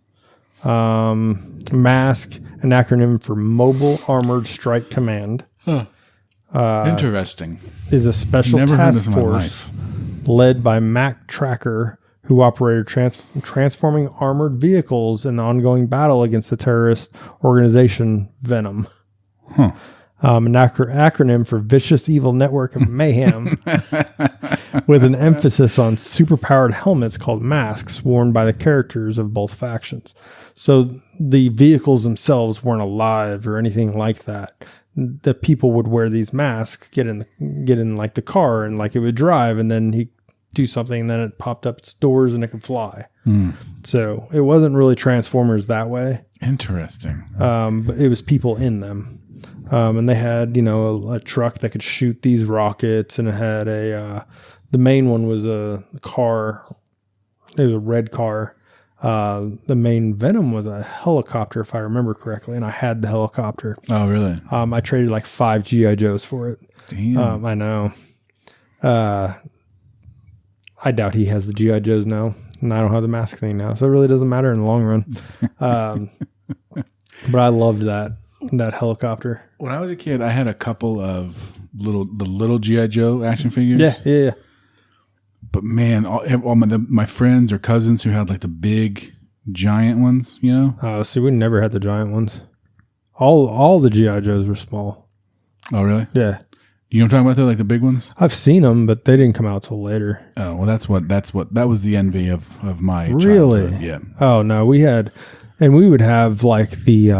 MASK, an acronym for Mobile Armored Strike Command. Huh. Interesting. Is a special task force led by Mac Tracker, who operated transforming armored vehicles in the ongoing battle against the terrorist organization Venom. Huh. An acronym for Vicious Evil Network of Mayhem, with an emphasis on superpowered helmets called masks worn by the characters of both factions. So the vehicles themselves weren't alive or anything like that. The people would wear these masks, get in like the car, and like it would drive, and then he do something, and then it popped up its doors and it could fly. So it wasn't really Transformers that way. Interesting. But it was people in them. And they had, a truck that could shoot these rockets, and it had the main one was a car. It was a red car. The main Venom was a helicopter, if I remember correctly, and I had the helicopter. Oh, really? I traded like 5 G.I. Joes for it. Damn. I know. I doubt he has the G.I. Joes now, and I don't have the mask thing now, so it really doesn't matter in the long run. But I loved that helicopter. When I was a kid, I had a couple of little G.I. Joe action figures. Yeah. But man, all my friends or cousins who had like the big giant ones, Oh, see, we never had the giant ones. All the G.I. Joes were small. Oh, really? Yeah. You know what I'm talking about though, like the big ones? I've seen them, but they didn't come out till later. Oh, well, that was the envy of my really? childhood. Yeah. Oh no, we would have like the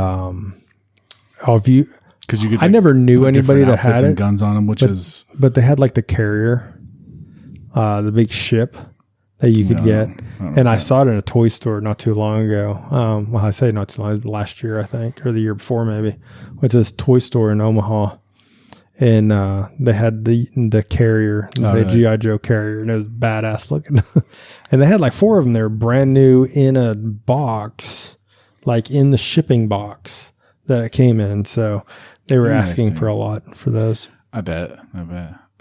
because you could. I never knew anybody that had it. Guns on them, but they had like the carrier, the big ship that you could get, and I saw it in a toy store not too long ago. Well, I say not too long, last year I think, or the year before maybe. Went to this toy store in Omaha. And they had the carrier, the G.I. Joe carrier, and it was badass looking. And they had like 4 of them. They were brand new in a box, like in the shipping box that it came in. So they were asking for a lot for those. I bet.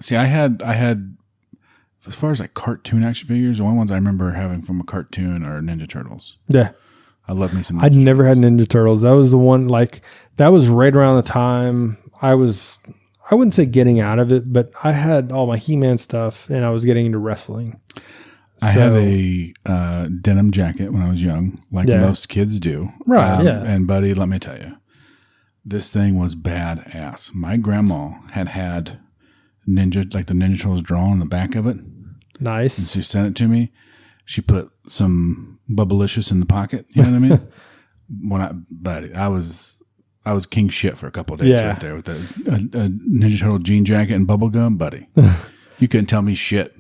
See, I had as far as like cartoon action figures, the only ones I remember having from a cartoon are Ninja Turtles. Yeah. I love me some Ninja I'd never had Ninja Turtles. That was the one, like, that was right around the time I wouldn't say getting out of it, but I had all my He-Man stuff and I was getting into wrestling. I had a denim jacket when I was young, like most kids do. Right, And buddy, let me tell you, this thing was badass. My grandma had Ninja, like the Ninja Turtles drawn on the back of it. Nice. And she sent it to me. She put some Bubblicious in the pocket. You know what I mean? I was king shit for a couple of days right there with a Ninja Turtle jean jacket and bubble gum, buddy. You couldn't tell me shit.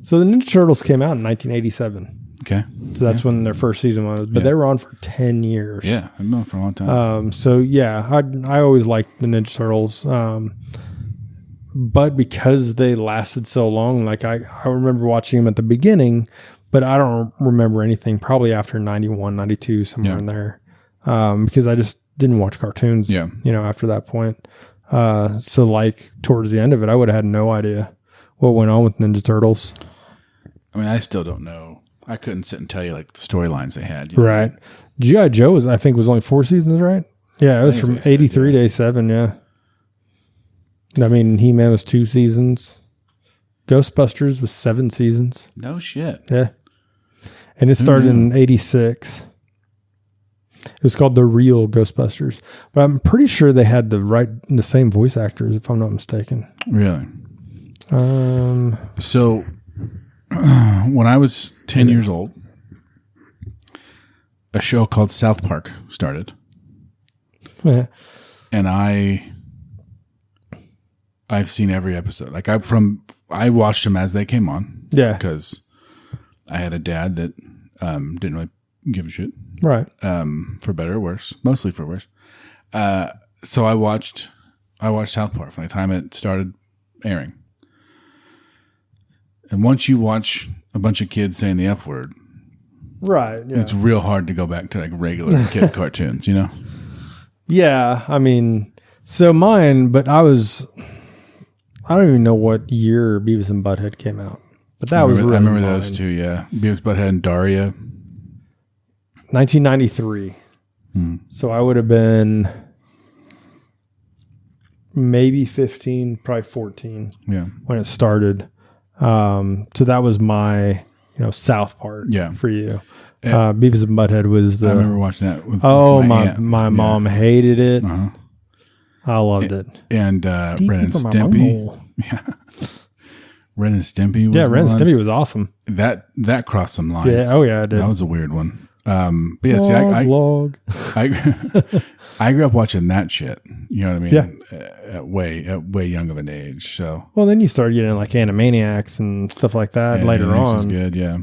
So the Ninja Turtles came out in 1987. Okay. So that's when their first season was, but they were on for 10 years. Yeah, I've known for a long time. So yeah, I always liked the Ninja Turtles. But because they lasted so long, like I remember watching them at the beginning, but I don't remember anything probably after 91, 92, somewhere in there. Because I just didn't watch cartoons, after that point. So like towards the end of it, I would have had no idea what went on with Ninja Turtles. I mean, I still don't know. I couldn't sit and tell you like the storylines they had. Right. G.I. Joe was only 4 seasons, right? Yeah, it was from 83 to 87. Yeah. I mean, He-Man was 2 seasons. Ghostbusters was 7 seasons. No shit. Yeah. And it started in 86. It was called The Real Ghostbusters. But I'm pretty sure they had the same voice actors, if I'm not mistaken. Really? So when I was 10 years old, a show called South Park started. Yeah. And I've seen every episode. Like I watched them as they came on. Yeah. Because I had a dad that didn't really give a shit. Right. For better or worse. Mostly for worse. So I watched South Park from the time it started airing. And once you watch a bunch of kids saying the F word, right, yeah. It's real hard to go back to like regular kid cartoons, Yeah, I mean, so mine, but I don't even know what year Beavis and Butthead came out. But that was really I remember mine. those two. Yeah, Beavis, Butthead, and Daria. 1993. So I would have been maybe 15, probably 14 when it started. So that was my, South Park for you. Beavis and Butthead was the... I remember watching that with my aunt. mom hated it. I loved it. And Ren and Stimpy. Yeah. Ren and Stimpy was Ren and Stimpy was awesome. That crossed some lines. Yeah, it did. That was a weird one. But yeah, see, I grew up watching that shit. You know what I mean? Yeah. At way young of an age. So well, then you started getting like Animaniacs and stuff like that later on. Was good, yeah.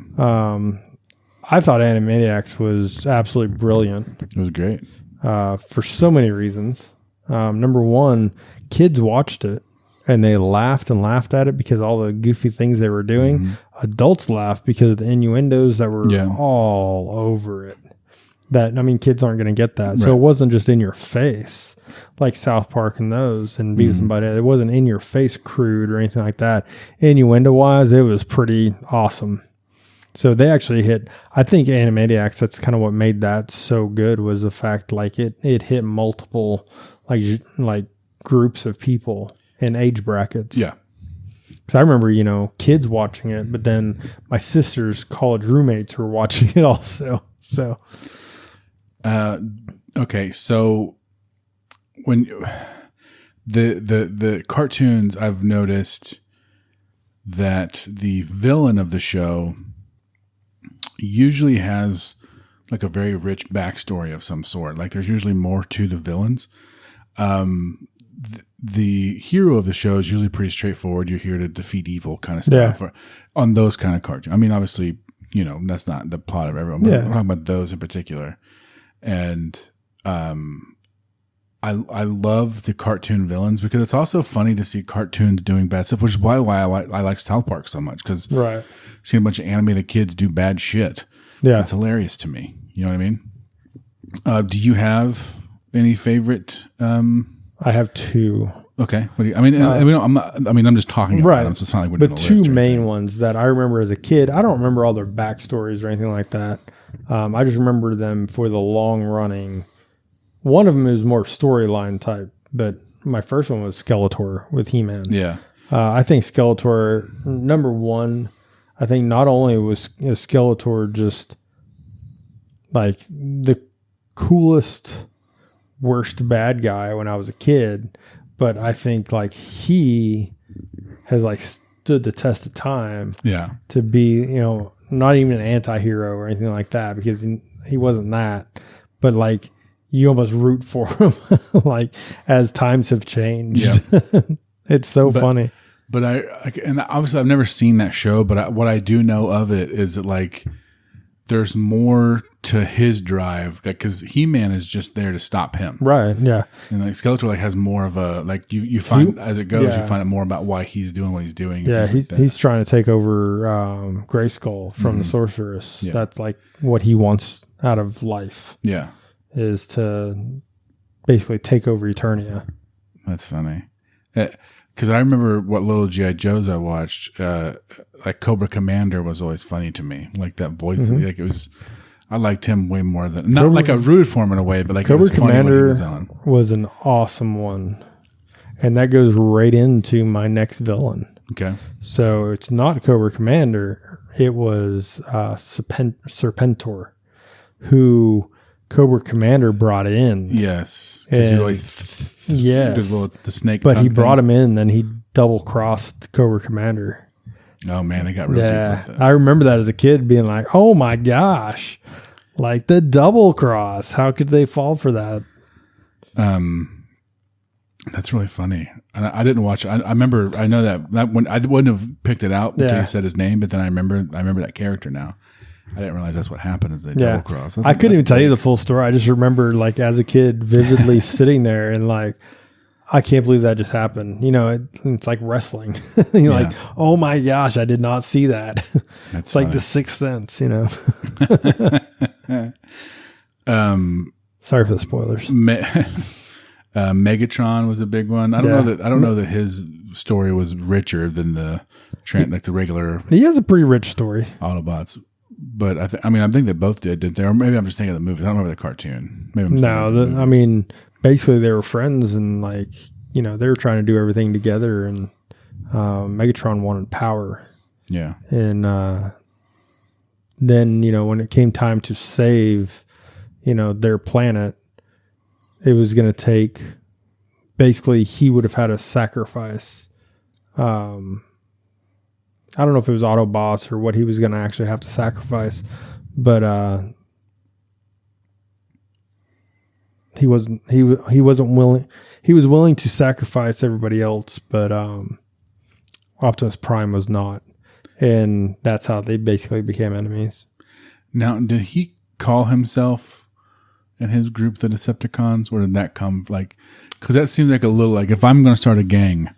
I thought Animaniacs was absolutely brilliant. It was great for so many reasons. Number one, kids watched it and they laughed and laughed at it because all the goofy things they were doing. Mm-hmm. Adults laughed because of the innuendos that were all over it. Kids aren't going to get that. Right. So it wasn't just in your face like South Park and those and Beavis and Butthead. It wasn't in your face crude or anything like that. Innuendo wise, it was pretty awesome. So they actually hit, I think Animaniacs, that's kind of what made that so good was the fact like it hit multiple like groups of people in age brackets. Yeah. Because I remember, kids watching it, but then my sister's college roommates were watching it also. So, okay. So when the cartoons, I've noticed that the villain of the show usually has like a very rich backstory of some sort. Like there's usually more to the villains. The hero of the show is usually pretty straightforward. You're here to defeat evil kind of stuff on those kind of cartoons. I mean, obviously, that's not the plot of everyone, but we're talking about those in particular. And, I love the cartoon villains because it's also funny to see cartoons doing bad stuff, which is why I like South Park so much. Cause seeing a bunch of animated kids do bad shit. Yeah. It's hilarious to me. You know what I mean? Do you have any favorite, I have two. Okay. What do you, I'm just talking about them, so it's not like we're doing a list. But two main ones that I remember as a kid. I don't remember all their backstories or anything like that. I just remember them for the long running. One of them is more storyline type, but my first one was Skeletor with He-Man. Yeah. I think Skeletor, number one, I think not only was Skeletor just like the coolest, worst bad guy when I was a kid, but I think like he has like stood the test of time to be, not even an anti-hero or anything like that because he wasn't that, but like you almost root for him like as times have changed. Yeah. It's so funny. But and obviously I've never seen that show, but what I do know of it is that like there's more to his drive, because He-Man is just there to stop him, right? Yeah, and like Skeletor like has more of a like you find as it goes, you find out more about why he's doing what he's doing. Yeah, he's trying to take over Grayskull from the Sorceress. Yeah. That's like what he wants out of life. Yeah, is to basically take over Eternia. That's funny. Because I remember what little G.I. Joes I watched, like Cobra Commander was always funny to me. Like that voice, like it was, I liked him way more than, not like I rooted for him in a way, but like Cobra Commander was an awesome one. And that goes right into my next villain. Okay. So it's not Cobra Commander. It was Serpentor, who Cobra Commander brought in. Yes. Because he always the snake. But he brought him in, then he double crossed Cobra Commander. Oh man, it got really deep with it. I remember that as a kid being like, oh my gosh, like the double cross. How could they fall for that? That's really funny. I didn't watch it. I remember, I know that when I wouldn't have picked it out until you said his name, but then I remember that character now. I didn't realize that's what happened is they double cross. I couldn't even tell you the full story. I just remember like as a kid vividly sitting there and like, I can't believe that just happened. It's like wrestling. You're like, oh my gosh, I did not see that. It's like the Sixth Sense, Sorry for the spoilers. Megatron was a big one. I don't know that his story was richer than the regular. He has a pretty rich story. Autobots. But I think they both did, didn't they? Or maybe I'm just thinking of the movie. I don't remember the cartoon. Maybe I'm basically they were friends and they were trying to do everything together, and Megatron wanted power. Yeah. And then, when it came time to save, their planet, it was going to take, basically he would have had to sacrifice, I don't know if it was Autobots or what he was going to actually have to sacrifice, but he wasn't willing. He was willing to sacrifice everybody else, but Optimus Prime was not, and that's how they basically became enemies. Now, did he call himself and his group the Decepticons, or did that come because that seems like a little if I'm going to start a gang.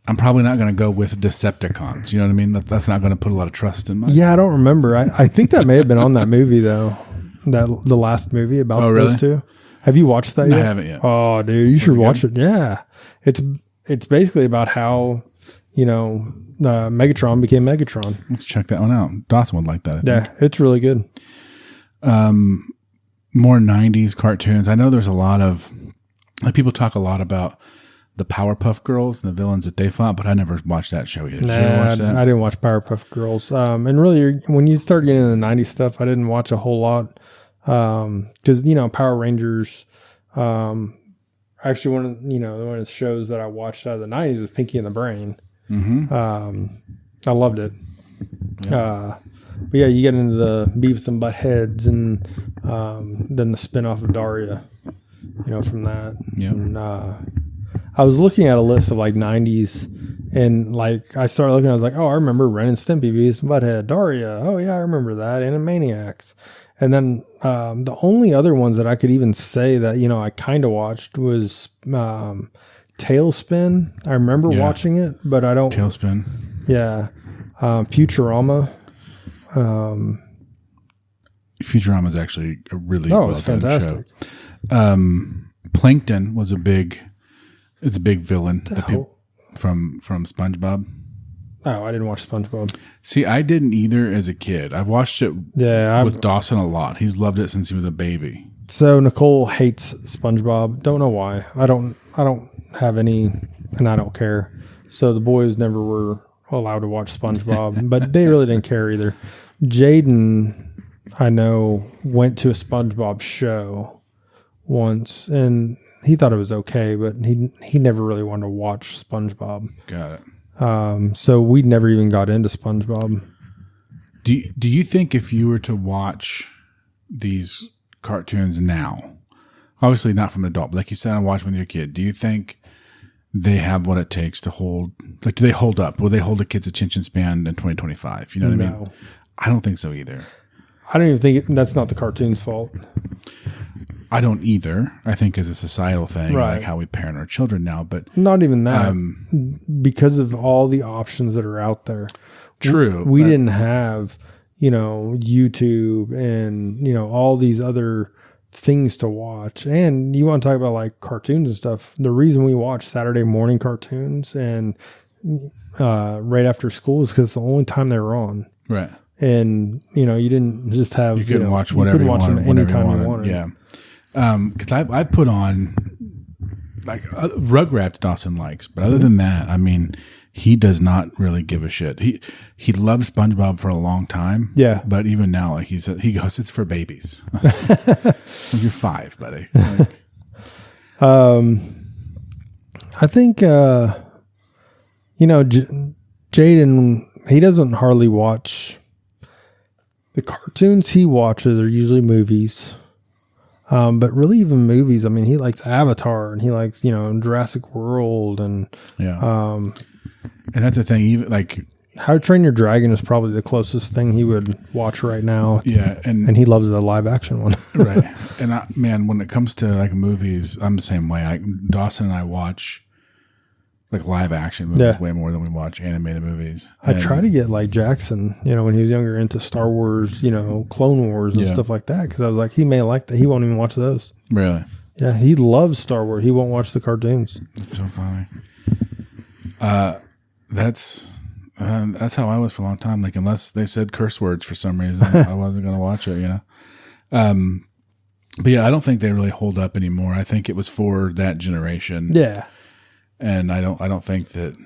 I'm probably not going to go with Decepticons. You know what I mean? That's not going to put a lot of trust in my. Yeah, I don't remember. I think that may have been on that movie though. The last movie about those two. Have you watched that yet? I haven't yet. Oh, dude, you should watch it. Yeah, it's basically about how Megatron became Megatron. Let's check that one out. Dawson would like that. I think. Yeah, it's really good. More 90s cartoons. I know there's a lot of people talk a lot about the Powerpuff Girls and the villains that they fought, but I never watched that show either. I didn't watch Powerpuff Girls. And really, when you start getting into the 90s stuff, I didn't watch a whole lot. Because, Power Rangers, actually one of the shows that I watched out of the 90s was Pinky and the Brain. Mm-hmm. I loved it. Yeah. But yeah, you get into the Beavis and Buttheads and then the spinoff of Daria, from that. Yeah. And, I was looking at a list of 90s, and I started looking, I was like, oh, I remember Ren and Stimpy, Beavis and Butthead, Daria. Oh yeah, I remember that. Animaniacs. And then the only other ones that I could even say that, I kind of watched was Tailspin. I remember watching it, but I don't. Tailspin. Yeah. Futurama. Futurama is actually a really it's fantastic. Show. Plankton was a big villain from SpongeBob. Oh, I didn't watch SpongeBob. See, I didn't either as a kid. I've watched it with Dawson a lot. He's loved it since he was a baby. So Nicole hates SpongeBob. Don't know why. I don't have any, and I don't care. So the boys never were allowed to watch SpongeBob, but they really didn't care either. Jaden, I know, went to a SpongeBob show once, and he thought it was okay, but he never really wanted to watch SpongeBob. Got it. So we never even got into SpongeBob. Do you think if you were to watch these cartoons now, obviously not from an adult, but like you said, I watched when you're a kid, do you think they have what it takes to hold, do they hold up? Will they hold a kid's attention span in 2025? You know what I mean? I don't think so either. I don't even think that's not the cartoon's fault. I don't either. I think it's a societal thing, right, like how we parent our children now, but not even that, because of all the options that are out there. True. We didn't have, YouTube and, all these other things to watch. And you want to talk about like cartoons and stuff. The reason we watch Saturday morning cartoons and right after school is because it's the only time they were on. Right. And, you didn't just have, you couldn't watch whatever you wanted, anytime you wanted. Yeah. Because I put on like Rugrats Dawson likes, but other than that, I mean, he does not really give a shit. He loved SpongeBob for a long time. Yeah, but even now, like he goes, it's for babies. You're 5, buddy. Like, I think Jaden, he doesn't hardly watch. The cartoons he watches are usually movies. But really even movies, I mean, he likes Avatar and he likes, Jurassic World and, and that's the thing, even like How to Train Your Dragon is probably the closest thing he would watch right now. Yeah. And he loves the live action one. Right. And when it comes to like movies, I'm the same way. Dawson and I watch like live action movies way more than we watch animated movies. I try to get like Jackson, when he was younger, into Star Wars, Clone Wars and stuff like that. Cause I was like, he may like that. He won't even watch those. Really? Yeah, he loves Star Wars. He won't watch the cartoons. That's so funny. That's how I was for a long time. Like, unless they said curse words for some reason, I wasn't going to watch it, you know? But yeah, I don't think they really hold up anymore. I think it was for that generation. Yeah. And I don't think that,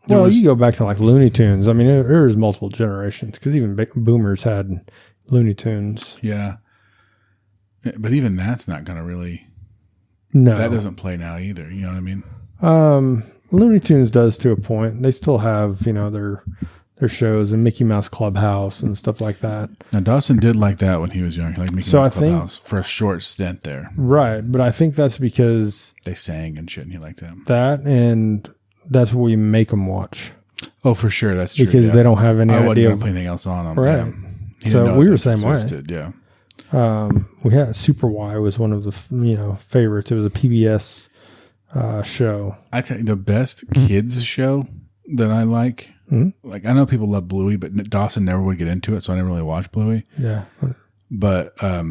well, you go back to like Looney Tunes. I mean, there's multiple generations because even boomers had Looney Tunes. Yeah. But even that's not going to really, no, that doesn't play now either. You know what I mean? Looney Tunes does to a point. They still have, you know, their shows and Mickey Mouse Clubhouse and stuff like that. Now, Dawson did like that when he was young. He liked Mickey Mouse Clubhouse for a short stint there. Right. But I think that's because they sang and shit and he liked them. That, and that's what we make them watch. Oh, for sure. That's true. Because they don't have any idea. I wasn't going to put anything else on them. Right. Yeah. So we were the same existed. way. Yeah. We had Super Y was one of the, you know, favorites. It was a PBS show. I tell you, the best kids show that I like, like, I know people love Bluey, but Dawson never would get into it, so I never really watched Bluey. Yeah. But Paw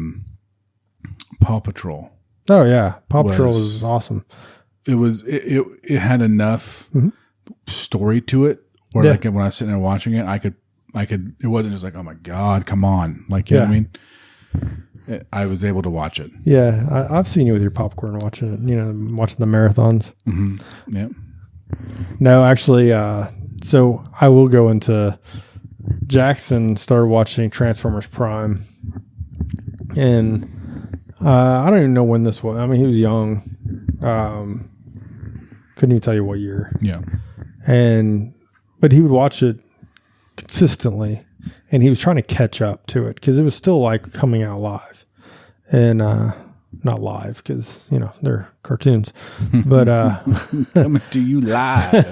Patrol. Oh yeah, Paw Patrol was awesome. It had enough story to it, where like when I was sitting there watching it, I could. It wasn't just like, oh my God, come on, like, you know what I mean. I was able to watch it. Yeah, I've seen you with your popcorn watching it. You know, watching the marathons. Mm-hmm. Yeah. No, actually, so I will go into. Jackson started watching Transformers Prime, and I don't even know when this was. I mean, he was young. Couldn't even tell you what year. Yeah. But he would watch it consistently, and he was trying to catch up to it because it was still like coming out live, and not live because, you know, they're cartoons, but coming to you live.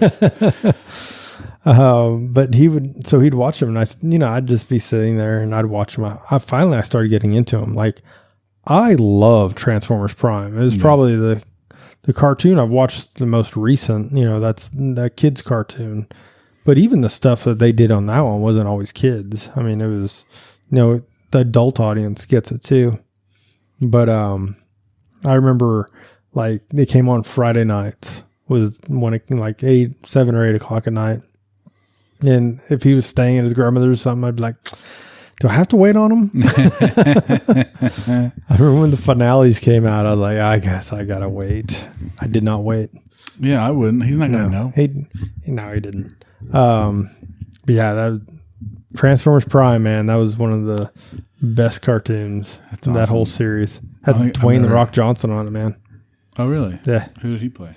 But he'd watch them, and I'd just be sitting there and I'd watch them. I started getting into them. Like, I love Transformers Prime. It was probably the cartoon I've watched the most recent. You know, that's that kids cartoon. But even the stuff that they did on that one wasn't always kids. I mean, it was, you know, the adult audience gets it too. But I remember, like, they came on Friday nights, was when it, like 7 or 8 o'clock at night. And if he was staying at his grandmother's or something, I'd be like, do I have to wait on him? I remember when the finales came out, I was like, I guess I got to wait. I did not wait. Yeah, I wouldn't. He's not going to know. He didn't. But yeah, that Transformers Prime, man, that was one of the best cartoons. That's awesome. That whole series had Dwayne "The Rock" Johnson on it, man. Oh, really? Yeah. Who did he play?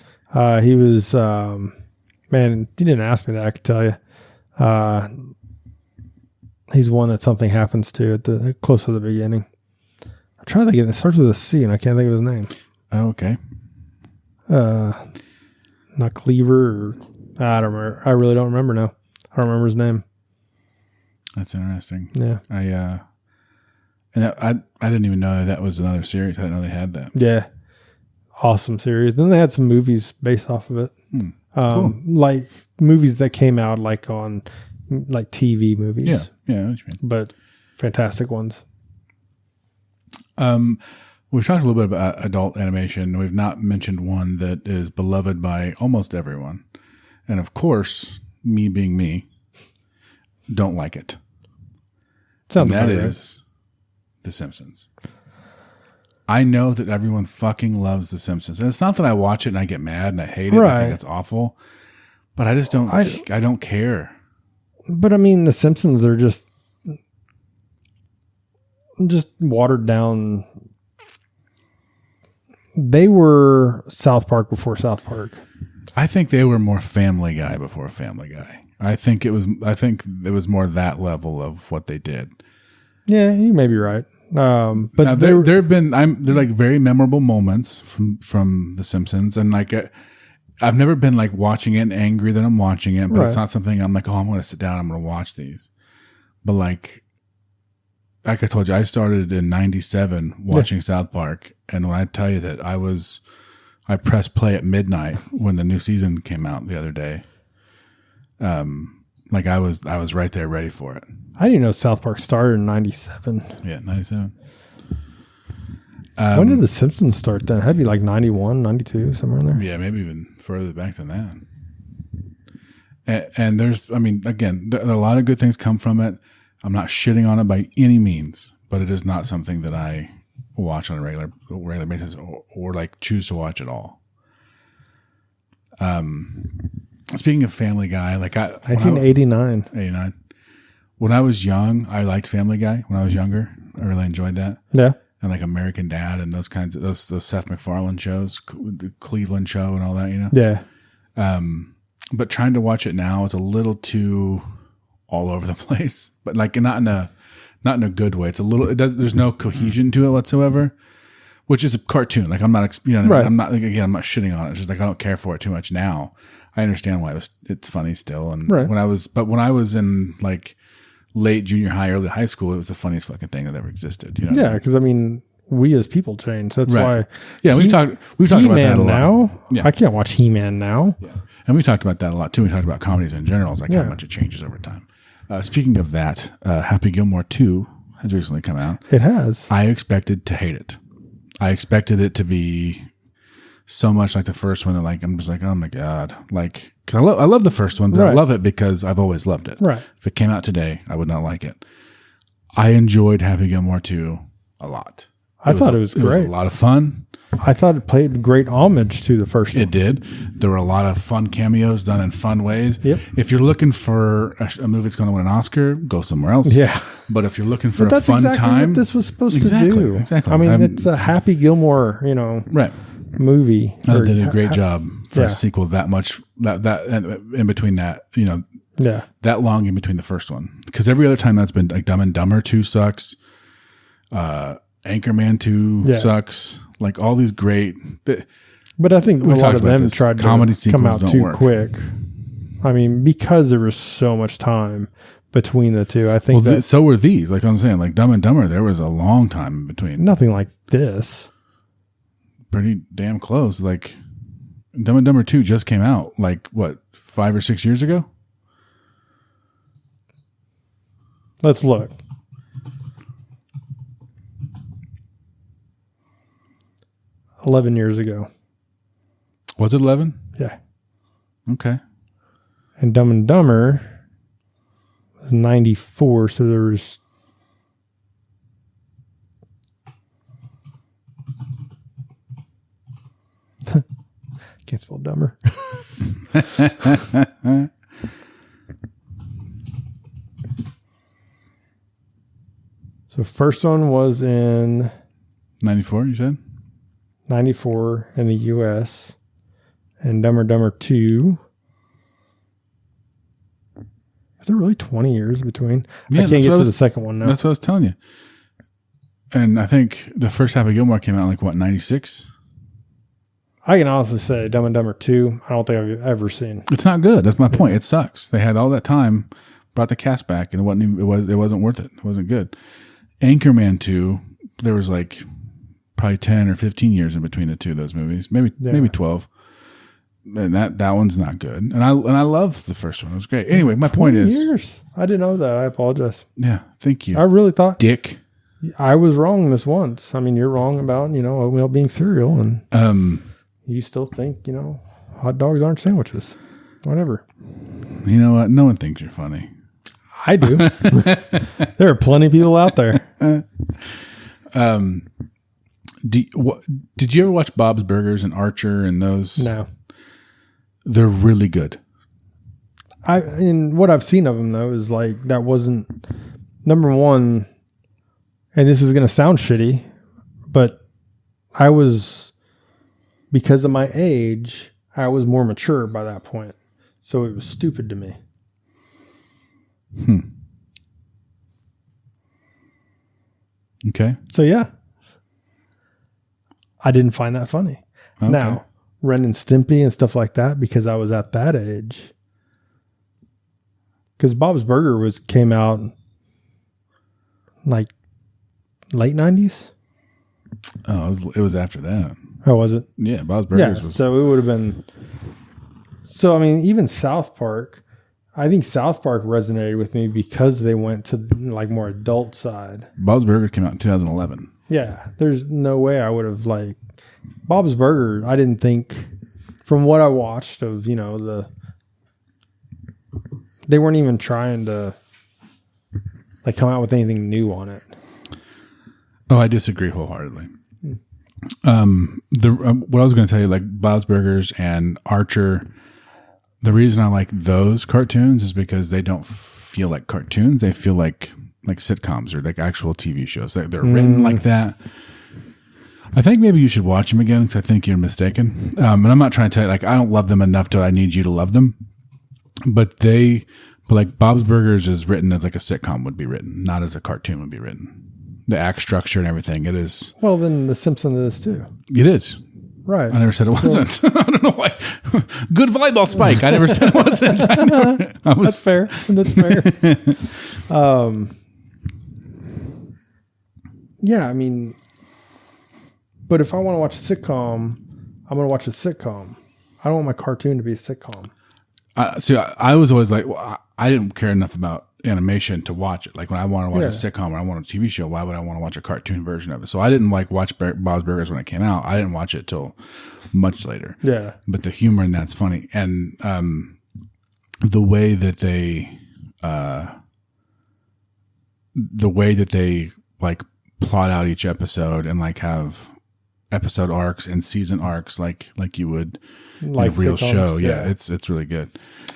He was, man, you didn't ask me that. I could tell you. He's one that something happens to at the close to the beginning. I'm trying to think of it. It starts with a C, and I can't think of his name. Oh, okay. Not Cleaver, or I don't remember. I really don't remember now. I don't remember his name. That's interesting. Yeah. I didn't even know that was another series. I didn't know they had that. Yeah. Awesome series. Then they had some movies based off of it. Cool. Like movies that came out like on like TV movies. Yeah. Yeah. I know what you mean. But fantastic ones. We've talked a little bit about adult animation. We've not mentioned one that is beloved by almost everyone. And of course, me being me, don't like it. Sounds and that is The Simpsons. I know that everyone fucking loves The Simpsons. And it's not that I watch it and I get mad and I hate it. I think it's awful. But I just don't, I don't care. But I mean, The Simpsons are just watered down. They were South Park before South Park. I think they were more Family Guy before Family Guy. I think it was more that level of what they did. Yeah, you may be right. But now, there have been they're like very memorable moments from The Simpsons, and like I've never been like watching it and angry that I'm watching it, but it's not something I'm like, oh, I'm going to sit down, I'm going to watch these. But like I told you, I started in '97 watching South Park, and when I tell you that I pressed play at midnight when the new season came out the other day. Like I was right there ready for it. I didn't know South Park started in '97. Yeah, '97. When did The Simpsons start then? It had to be like 91, 92, somewhere in there. Yeah, maybe even further back than that. And there's, I mean, again, there are a lot of good things come from it. I'm not shitting on it by any means, but it is not something that I watch on a regular basis or like choose to watch at all. Speaking of Family Guy, like 1989. 89. When I was young, I liked Family Guy. When I was younger, I really enjoyed that. Yeah. And like American Dad and those kinds of those Seth MacFarlane shows, the Cleveland Show and all that, you know? Yeah. But trying to watch it now is a little too all over the place, but like not in a good way. It's a little, there's no cohesion to it whatsoever, which is a cartoon. Like I'm not, Right. I'm not, like, again, I'm not shitting on it. It's just like, I don't care for it too much now. I understand why it's funny still. And right. when I was in like late junior high, early high school, it was the funniest fucking thing that ever existed. You know? Yeah. Cause I mean, we as people change. That's Right. why. Yeah. We've talked about that a lot. Now. Yeah. I can't watch He-Man now. Yeah. And we talked about that a lot too. We talked about comedies in general. It's like how much it changes over time. Speaking of that, Happy Gilmore 2 has recently come out. It has. I expected to hate it. I expected it to be so much like the first one that like, I'm just like, oh my God. Like, cause I love the first one, but I love it because I've always loved it. Right. If it came out today, I would not like it. I enjoyed Happy Gilmore 2 a lot. I thought it was great. It was a lot of fun. I thought it played great homage to the first one. It did. There were a lot of fun cameos done in fun ways. Yep. If you're looking for a movie that's going to win an Oscar, go somewhere else. Yeah. But if you're looking for That's a fun exactly time, what this was supposed to Exactly, do. exactly. I mean, it's a Happy Gilmore, right. movie. They did a great job for yeah. a sequel that much, that and in between that, Yeah. that long in between the first one. Because every other time that's been like Dumb and Dumber 2 sucks. Anchorman 2 sucks. Like all these great. But I think a lot of them tried comedy to come out sequels too don't work. quick. I mean, because there was so much time between the two. I think so were these. Like I'm saying, like Dumb and Dumber, there was a long time in between. nothing like this. Pretty damn close. Like Dumb and Dumber 2 just came out like what, 5 or 6 years ago? Let's look. $11 years ago. Was it 11? Yeah. Okay. And Dumb and Dumber was 94, so there was can't spell dumber. So first one was in 94, you said? 94 in the US, and Dumb and Dumber 2. Is there really 20 years between? Yeah, I can't get to the second one now. That's what I was telling you. And I think the first Happy Gilmore came out in like what, 96? I can honestly say Dumb and Dumber 2, I don't think I've ever seen. It's not good. That's my point. It sucks. They had all that time, brought the cast back, and it wasn't worth it. It wasn't good. Anchorman 2, there was like probably 10 or 15 years in between the two of those movies. Maybe 12. And that one's not good. And I love the first one. It was great. Anyway, my point is Years. I didn't know that. I apologize. Yeah, thank you. I really thought Dick. I was wrong this once. I mean, you're wrong about, oatmeal being cereal, and you still think, hot dogs aren't sandwiches. Whatever. You know what? No one thinks you're funny. I do. There are plenty of people out there. Did you ever watch Bob's Burgers and Archer and those? No. They're really good. In what I've seen of them, though, is like that wasn't number one. And this is going to sound shitty, but because of my age, I was more mature by that point. So it was stupid to me. Okay. So yeah, I didn't find that funny. Okay. Now, Ren and Stimpy and stuff like that, because I was at that age. Because Bob's Burger came out like late 90s. Oh, it was after that. Oh, was it? Yeah, Bob's Burgers was. So it would have been. So, I mean, even South Park, I think South Park resonated with me because they went to like more adult side. Bob's Burger came out in 2011. Yeah, there's no way I would have like Bob's Burger. I didn't think from what I watched of, they weren't even trying to like come out with anything new on it. Oh, I disagree wholeheartedly. What I was going to tell you, like Bob's Burgers and Archer, the reason I like those cartoons is because they don't feel like cartoons. They feel like sitcoms or like actual TV shows. They're written like that. I think maybe you should watch them again because I think you're mistaken. And I'm not trying to tell you, like, I don't love them enough to I need you to love them. But like Bob's Burgers is written as like a sitcom would be written, not as a cartoon would be written. The act structure and everything, it is. Well, then The Simpsons is too. It is. Right. I never said it wasn't. I don't know why. Good volleyball spike. I never said it wasn't. That's fair. That's fair. Yeah, I mean, but if I want to watch a sitcom, I'm going to watch a sitcom. I don't want my cartoon to be a sitcom. See, I was always like, well, I didn't care enough about animation to watch it. Like when I want to watch a sitcom or I want a TV show, why would I want to watch a cartoon version of it? So I didn't like watch Bob's Burgers when it came out. I didn't watch it till much later. Yeah. But the humor in that's funny. And the way that they like plot out each episode and like have episode arcs and season arcs like you would like in a real show. Yeah, it's really good.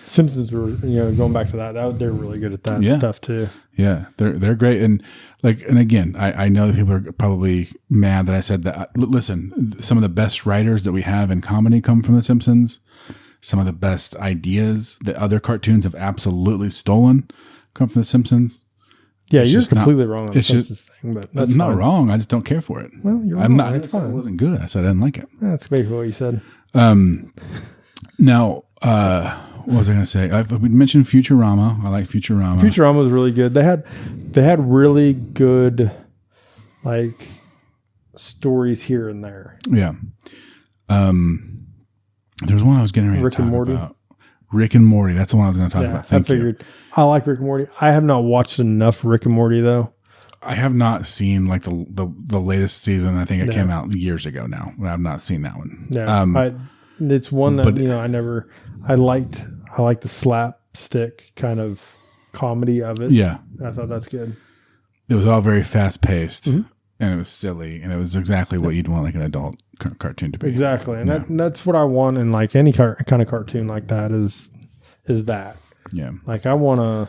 Simpsons were, going back to that they're really good at that stuff too. Yeah, they're great. And again, I know that people are probably mad that I said that. Listen, some of the best writers that we have in comedy come from The Simpsons. Some of the best ideas that other cartoons have absolutely stolen come from The Simpsons. Yeah, you're completely wrong on the Simpsons thing, but that's not wrong. I just don't care for it. Well, you're wrong. I didn't say it wasn't good. I said I didn't like it. That's basically what you said. Now, what was I going to say? We mentioned Futurama. I like Futurama. Futurama was really good. They had really good like stories here and there. Yeah. There's one I was getting ready to talk about. Rick and Morty. That's the one I was going to talk about. Thank you. I like Rick and Morty. I have not watched enough Rick and Morty though. I have not seen like the latest season. I think it came out years ago now. I have not seen that one. Yeah. It's one that I liked the slapstick kind of comedy of it. Yeah. I thought that's good. It was all very fast paced and it was silly and it was exactly what you'd want like an adult cartoon to be. Exactly. And that's what I want in like any kind of cartoon like that is that. Yeah. Like I want a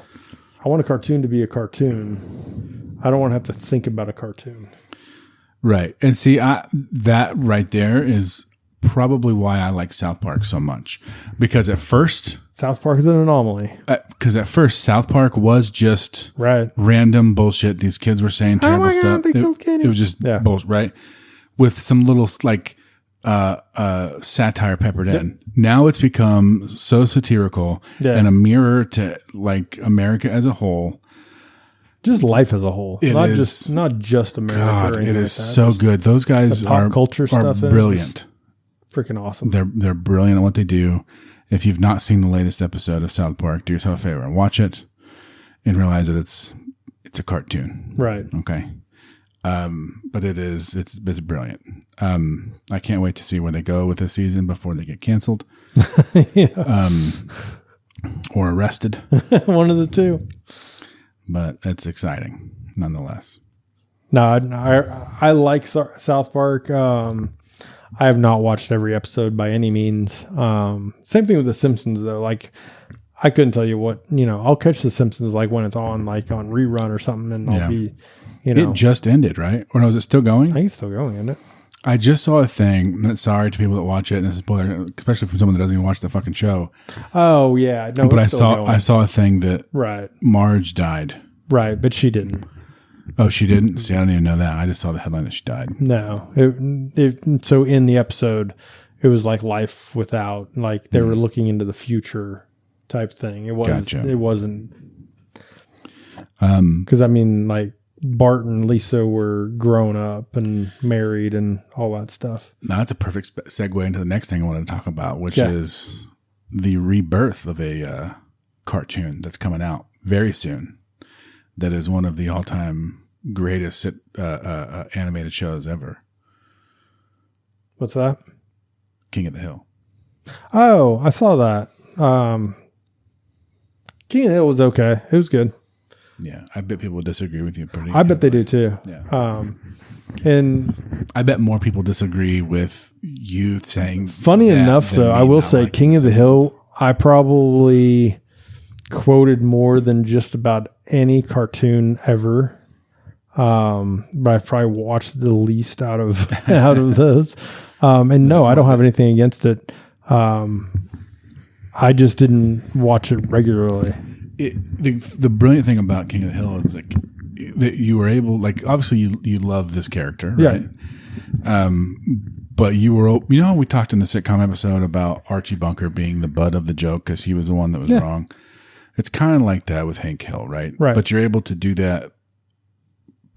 cartoon to be a cartoon. I don't want to have to think about a cartoon. Right. And see, that right there is probably why I like South Park so much. Because at first... South Park is an anomaly. Because at first, South Park was just random bullshit. These kids were saying terrible stuff. They killed Kenny. It was just bullshit, right? With some little like satire peppered in. Now it's become so satirical and a mirror to like America as a whole. Just life as a whole. Not just America. God, or it is like so good. Those guys pop culture stuff brilliant. Freaking awesome. They're brilliant at what they do. If you've not seen the latest episode of South Park, do yourself a favor and watch it and realize that it's a cartoon. Right. Okay. But it's brilliant. I can't wait to see where they go with this season before they get canceled. Or arrested. One of the two. But it's exciting nonetheless. No, I like South Park. I have not watched every episode by any means. Same thing with The Simpsons though. Like I couldn't tell you what, I'll catch The Simpsons like when it's on, like on rerun or something, and I'll be, It just ended, right? Or no, is it still going? I think it's still going, isn't it? I just saw a thing. Sorry to people that watch it, and this is spoiler, especially from someone that doesn't even watch the fucking show. Oh yeah, no. But I saw a thing that Marge died. Right, but she didn't. Oh, she didn't? See, I don't even know that. I just saw the headline that she died. No. So in the episode, it was like life without, like they were looking into the future type thing. It wasn't. Gotcha. It wasn't. Because I mean, like Bart and Lisa were grown up and married and all that stuff. Now that's a perfect segue into the next thing I wanted to talk about, which is the rebirth of a cartoon that's coming out very soon. That is one of the all-time greatest animated shows ever. What's that? King of the Hill. Oh, I saw that. King of the Hill was okay. It was good. Yeah, I bet people disagree with you. I bet they do too. Yeah. And I bet more people disagree with you saying. Funny enough, though, I will say King of the Hill, I probably quoted more than just about any cartoon ever. But I've probably watched the least out of those. And no, I don't have anything against it. I just didn't watch it regularly. The brilliant thing about King of the Hill is like that you were able, like, obviously you love this character, right? Yeah. But you were, we talked in the sitcom episode about Archie Bunker being the butt of the joke because he was the one that was wrong. It's kind of like that with Hank Hill, right? Right. But you're able to do that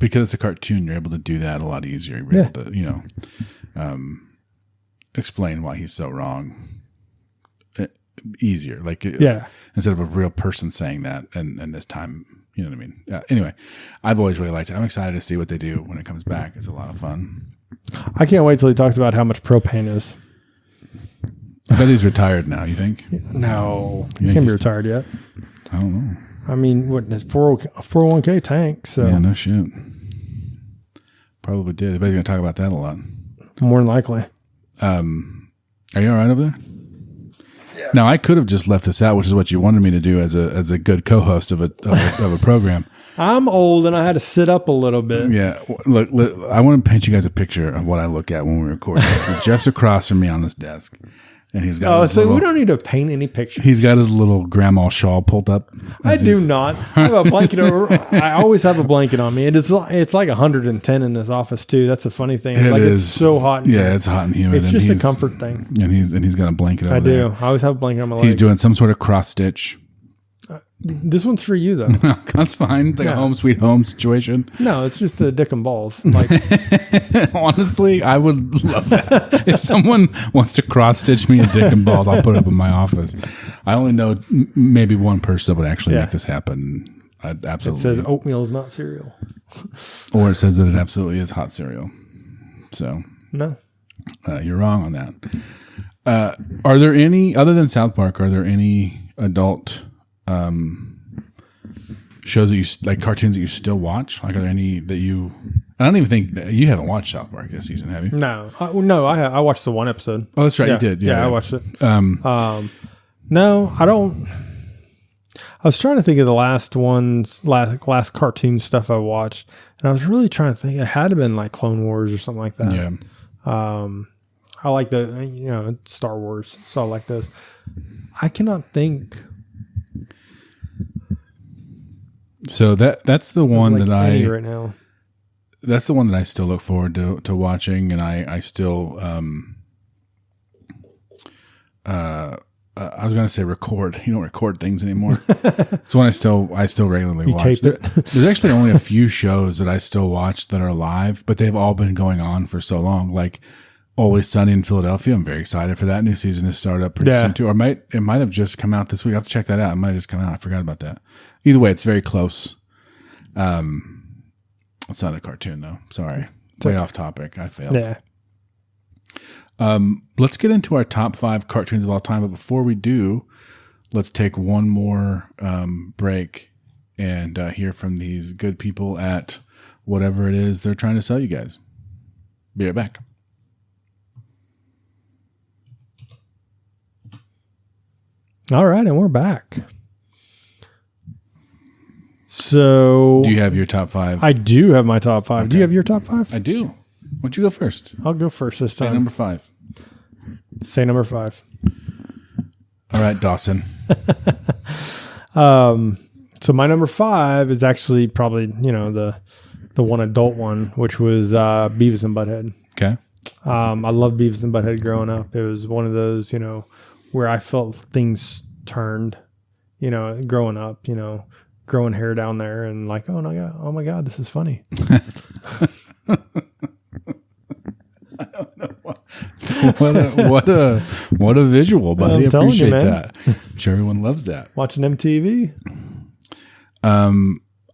because it's a cartoon. You're able to do that a lot easier. You're able to, explain why he's so wrong. Easier, like instead of a real person saying that, and this time, you know what I mean. Anyway, I've always really liked it. I'm excited to see what they do when it comes back. It's a lot of fun. I can't wait till he talks about how much propane is. I bet he's retired now. You think? No, he can't be retired yet. I don't know. I mean, what his 401k tank? So yeah, no shit. Probably did. I bet he's gonna talk about that a lot. More than likely. Are you all right over there? Yeah. Now I could have just left this out, which is what you wanted me to do as a good co-host of a program. I'm old and I had to sit up a little bit. Yeah, look, I want to paint you guys a picture of what I look at when we record. So Jeff's across from me on this desk, and he's got. We don't need to paint any pictures. He's got his little grandma shawl pulled up. I do not. I have a blanket over. I always have a blanket on me. It's like 110 in this office too. That's a funny thing. It's so hot. Yeah, it's hot and humid. It's just a comfort thing. And he's got a blanket over there. I do. I always have a blanket on my legs. He's doing some sort of cross stitch. This one's for you though. That's fine. It's like a home sweet home situation. No, it's just a dick and balls. Like, honestly, I would love that. If someone wants to cross stitch me a dick and balls, I'll put it up in my office. I only know maybe one person that would actually make this happen. I'd absolutely. It says oatmeal is not cereal. Or it says that it absolutely is hot cereal. So no, you're wrong on that. Are there any, other than South Park, are there any adult shows that you like, cartoons that you still watch? Like, are there any that you? I don't even think you haven't watched South Park this season, have you? No, I watched the one episode. Oh, that's right, you did. Yeah, I watched it. No, I don't. I was trying to think of the last cartoon stuff I watched, and I was really trying to think. It had to have been like Clone Wars or something like that. Yeah. I like the Star Wars, so I like those. I cannot think. So that's the one that I right now. That's the one that I still look forward to watching, and I still I was going to say record. You don't record things anymore. It's one I still regularly watch. Tape it. There's actually only a few shows that I still watch that are live, but they've all been going on for so long. Like Always Sunny in Philadelphia. I'm very excited for that. New season to start up pretty soon too. Or it might have just come out this week. I have to check that out. It might have just come out. I forgot about that. Either way, it's very close. It's not a cartoon though. Sorry. Way off topic. I failed. Yeah. Let's get into our top 5 cartoons of all time. But before we do, let's take one more break and hear from these good people at whatever it is they're trying to sell you guys. Be right back. All right, and we're back. So, do you have your top 5? I do have my top 5. Okay. Do you have your top 5? I do. Why don't you go first? I'll go first this time. Say number 5. Say number 5. All right, Dawson. So my number 5 is actually probably, the one adult one, which was Beavis and Butthead. Okay. I loved Beavis and Butthead growing up. It was one of those, where I felt things turned, growing up, growing hair down there and like, oh my God, this is funny. I don't know what a visual, buddy. I appreciate that. I'm sure everyone loves that. Watching MTV.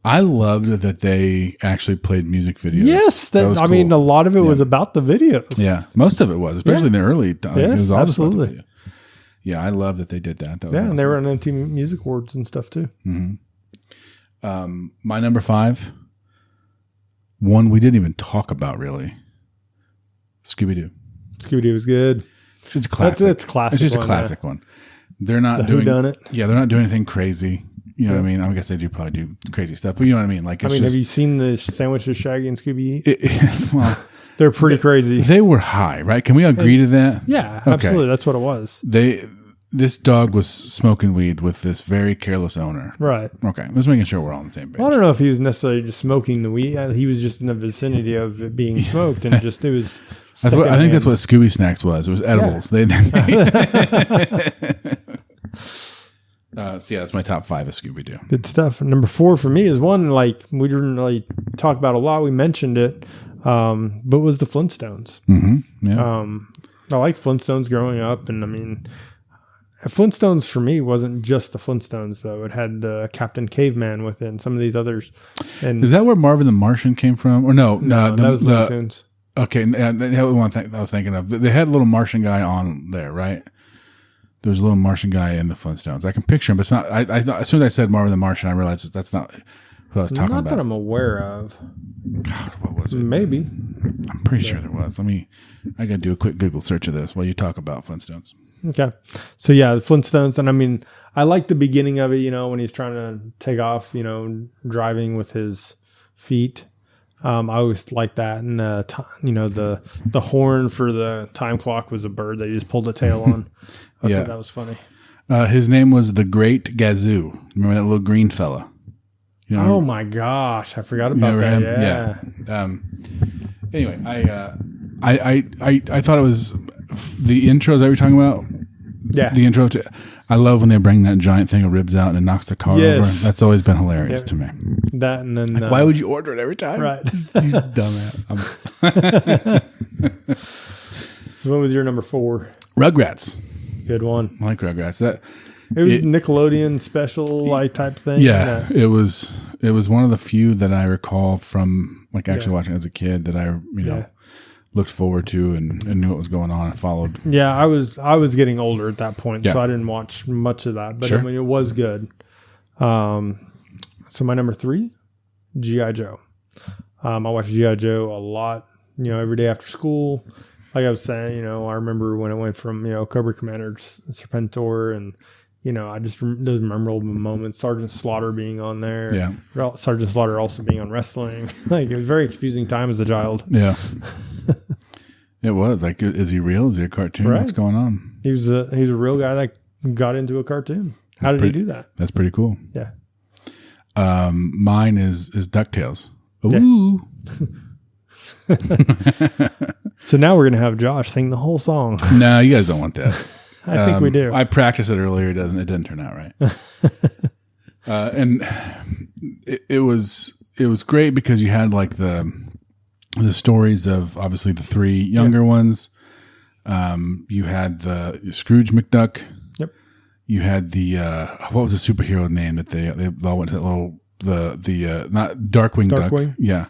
I loved that they actually played music videos. Yes, that was I cool. mean, a lot of it was about the videos. Yeah, most of it was, especially in the early times. Yes, it was all just about the absolutely. video. Yeah, I love that they did that. That was And they awesome. were on MTV Music Awards and stuff too. My number 5, one we didn't even talk about really. Scooby-Doo. Scooby-Doo was good. It's a classic. It's classic. It's just a classic one. They're not doing whodunit. Yeah, they're not doing anything crazy. You know what I mean? I guess they do probably do crazy stuff, but you know what I mean? Like, it's have you seen the sandwiches Shaggy and Scooby eat? Well, They're pretty crazy. they were high, right? Can we agree to that? Yeah, Okay. absolutely. That's what it was. This dog was smoking weed with this very careless owner. Right. Okay, let's making sure we're all on the same page. Well, I don't know if he was necessarily just smoking the weed. He was just in the vicinity of it being smoked, and just it was. I think that's what Scooby Snacks was. It was edibles. Yeah. So yeah, that's my top 5 of Scooby-Doo. Good stuff. Number 4 for me is one like we didn't really talk about a lot. We mentioned it, but was the Flintstones. Yeah. I liked Flintstones growing up, and I mean, Flintstones for me wasn't just the Flintstones though. It had the Captain Caveman with it, and some of these others. And Is that where Marvin the Martian came from? Or no, that was Looney Tunes. Okay, that was one thing I was thinking of. They had a little Martian guy on there, right? There was a little Martian guy in the Flintstones. I can picture him, but it's not. As soon as I said Marvin the Martian, I realized that's not who I was talking Not about. that I'm aware of. God, what was it? Maybe. I'm pretty sure there was. I got to do a quick Google search of this while you talk about Flintstones. Okay. So yeah, the Flintstones. And I mean, I like the beginning of it, you know, when he's trying to take off, you know, driving with his feet. I always liked that. And the horn for the time clock was a bird that he just pulled the tail on. I thought that was funny. His name was the Great Gazoo. Remember that little green fella? You know, Oh my gosh, I forgot about that. Yeah. Anyway, I thought it was the intros that we're talking about. Yeah. The intro to, I love when they bring that giant thing of ribs out and it knocks the car over. That's always been hilarious to me. That and then Why would you order it every time? Right. He's a dumbass. So what was your number 4? Rugrats. Good one. I like Rugrats. It was Nickelodeon special like type thing. Yeah, it was one of the few that I recall from like actually watching as a kid that I looked forward to and knew what was going on and followed. Yeah, I was getting older at that point, so I didn't watch much of that. But I mean, it was good. So my number 3, G.I. Joe. I watched G.I. Joe a lot. You know, every day after school. Like I was saying, you know, I remember when it went from, you know, Cobra Commander to Serpentor, and, you know, I just those memorable moments. Sergeant Slaughter being on there. Yeah. Sergeant Slaughter also being on wrestling. Like, it was a very confusing time as a child. Yeah. It was like, is he real? Is he a cartoon? Right. What's going on? He was a real guy that got into a cartoon. How did he do that? That's pretty cool. Yeah. Mine is DuckTales. Ooh. So now we're going to have Josh sing the whole song. No, you guys don't want that. I think we do. I practiced it earlier. It didn't turn out right. And it was great because you had like the stories of obviously the 3 younger ones. You had the Scrooge McDuck. Yep. You had the what was the superhero name that they all went to that little not Darkwing Duck. Yeah.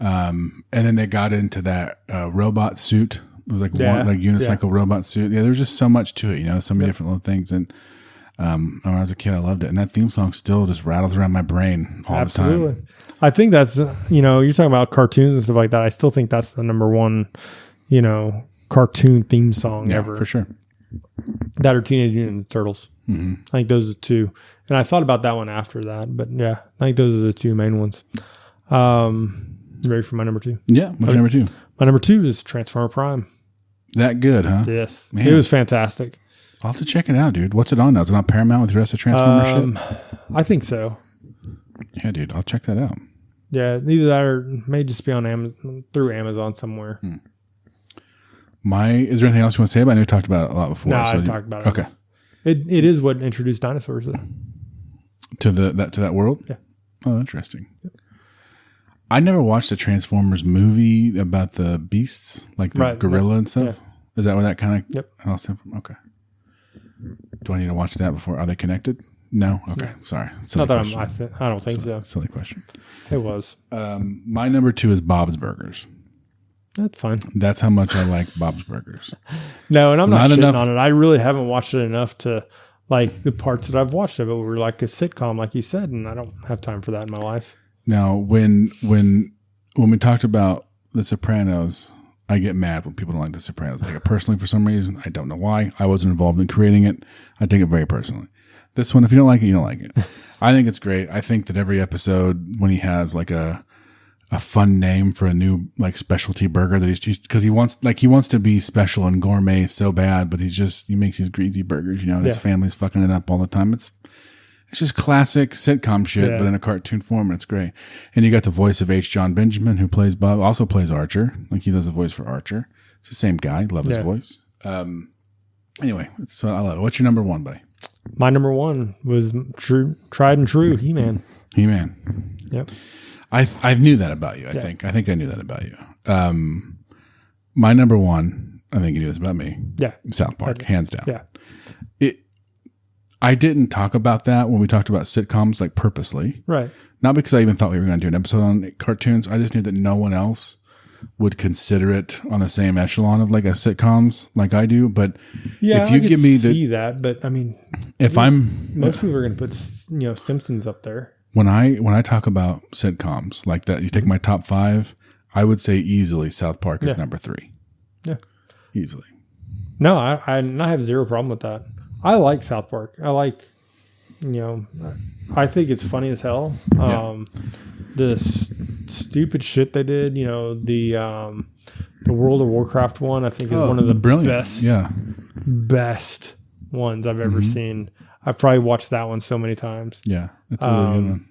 And then they got into that robot suit. It was like one like unicycle robot suit. Yeah, there was just so much to it, you know, so many different little things. And when I was a kid, I loved it. And that theme song still just rattles around my brain all the time. I think that's, you know, you're talking about cartoons and stuff like that. I still think that's the number 1, you know, cartoon theme song ever. For sure. That or Teenage Mutant Ninja Turtles. Mm-hmm. I think those are the 2. And I thought about that one after that. But yeah, I think those are the 2 main ones. Ready for my number 2? Yeah. What's your number 2? My number 2 is Transformer Prime. That good, huh? Yes. Man. It was fantastic. I'll have to check it out, dude. What's it on now? Is it on Paramount with the rest of Transformer shit? I think so. Yeah, dude. I'll check that out. Yeah, either that or it may just be on Amazon, through Amazon somewhere. Is there anything else you want to say about it? I know we talked about it a lot before. No, I talked about it. Okay. It is what introduced dinosaurs, though. To that world? Yeah. Oh, interesting. Yep. I never watched the Transformers movie about the beasts, like the gorilla and stuff. Yeah. Is that where that kind of? Yep. Okay. Do I need to watch that before? Are they connected? No? Okay. Sorry. Silly Not that question. I don't think so. Silly question. It was. My number 2 is Bob's Burgers. That's fine. That's how much I like Bob's Burgers. No, and I'm not shitting enough on it. I really haven't watched it enough to like the parts that I've watched of it were like a sitcom, like you said, and I don't have time for that in my life. Now, when we talked about The Sopranos, I get mad when people don't like The Sopranos. I take it personally for some reason. I don't know why. I wasn't involved in creating it. I take it very personally. This one, if you don't like it, you don't like it. I think it's great. I think that every episode, when he has like a fun name for a new like specialty burger that he's just because he wants to be special and gourmet so bad, but he makes these greasy burgers, and his family's fucking it up all the time. It's just classic sitcom shit, but in a cartoon form, and it's great. And you got the voice of H. John Benjamin, who plays Bob, also plays Archer. Like he does the voice for Archer. It's the same guy. Love his voice. Anyway, I love it. What's your number 1, buddy? My number 1 was tried and true He-Man. He-Man. Yep. I knew that about you. I think I knew that about you. My number 1, I think you knew this about me. Yeah. South Park, hands down. Yeah. I didn't talk about that when we talked about sitcoms, like purposely. Right. Not because I even thought we were going to do an episode on cartoons. I just knew that no one else would consider it on the same echelon of like a sitcoms like I do. But if you give me see that, but I mean, most people are going to put Simpsons up there. When I talk about sitcoms like that, you take my top 5, I would say easily South Park is number 3. Yeah. Easily. No, I have zero problem with that. I like South Park. I like, I think it's funny as hell. The stupid shit they did, the World of Warcraft one, I think is one of the best ones I've ever seen. I've probably watched that one so many times. Yeah, that's a really good one.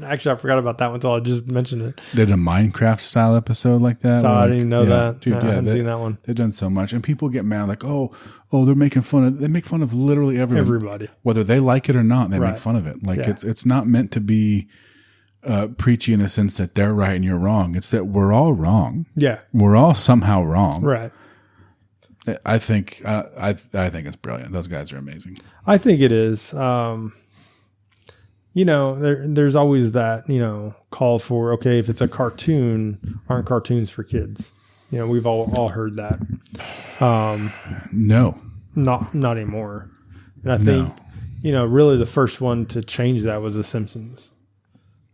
Actually, I forgot about that one until I just mentioned it. They did a Minecraft style episode like that. So I didn't even know that. Dude, I haven't seen that one. They've done so much, and people get mad like, oh, they make fun of literally everyone. Everybody, whether they like it or not. They make fun of it. Like it's not meant to be preachy in the sense that they're right and you're wrong. It's that we're all wrong. Yeah, we're all somehow wrong. Right. I think it's brilliant. Those guys are amazing. I think it is. There's always that, call for, okay, if it's a cartoon, aren't cartoons for kids? We've all heard that. No. Not anymore. And I think, really the first one to change that was The Simpsons.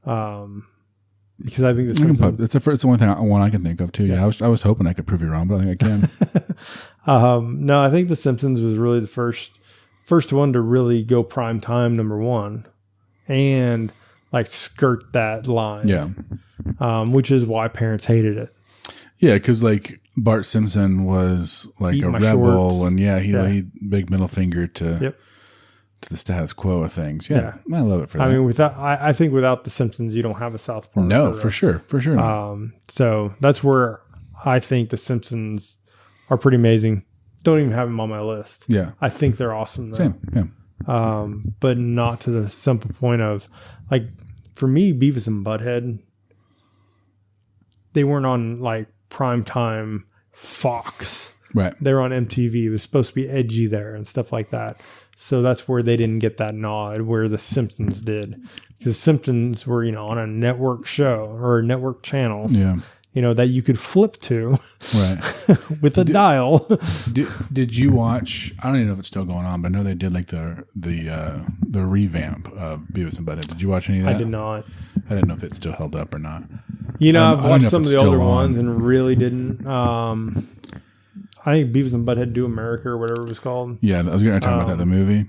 Because I think The Simpsons... It's the only one I can think of, too. Yeah, I was hoping I could prove you wrong, but I think I can. No, I think The Simpsons was really the first one to really go prime time, number 1. And like skirt that line. Yeah. Which is why parents hated it. Yeah, because like Bart Simpson was like a rebel, shorts. And he big middle finger to the status quo of things. Yeah. I love it for that. I mean, I think without The Simpsons, you don't have a South Park. No, for sure not. So that's where I think The Simpsons are pretty amazing. Don't even have them on my list. Yeah, I think they're awesome. Though. Same. Yeah. But not to the simple point of, like, for me, Beavis and Butthead, they weren't on like prime time Fox. Right. They were on MTV. It was supposed to be edgy there and stuff like that. So that's where they didn't get that nod, where The Simpsons did. Because The Simpsons were, on a network show or a network channel. Yeah. That you could flip to with a dial. Did you watch? I don't even know if it's still going on, but I know they did like the revamp of Beavis and Butthead. Did you watch any of that? I did not. I didn't know if it still held up or not. I've watched some of the older ones and really didn't. I think Beavis and Butthead Do America or whatever it was called. Yeah, I was going to talk about that. The movie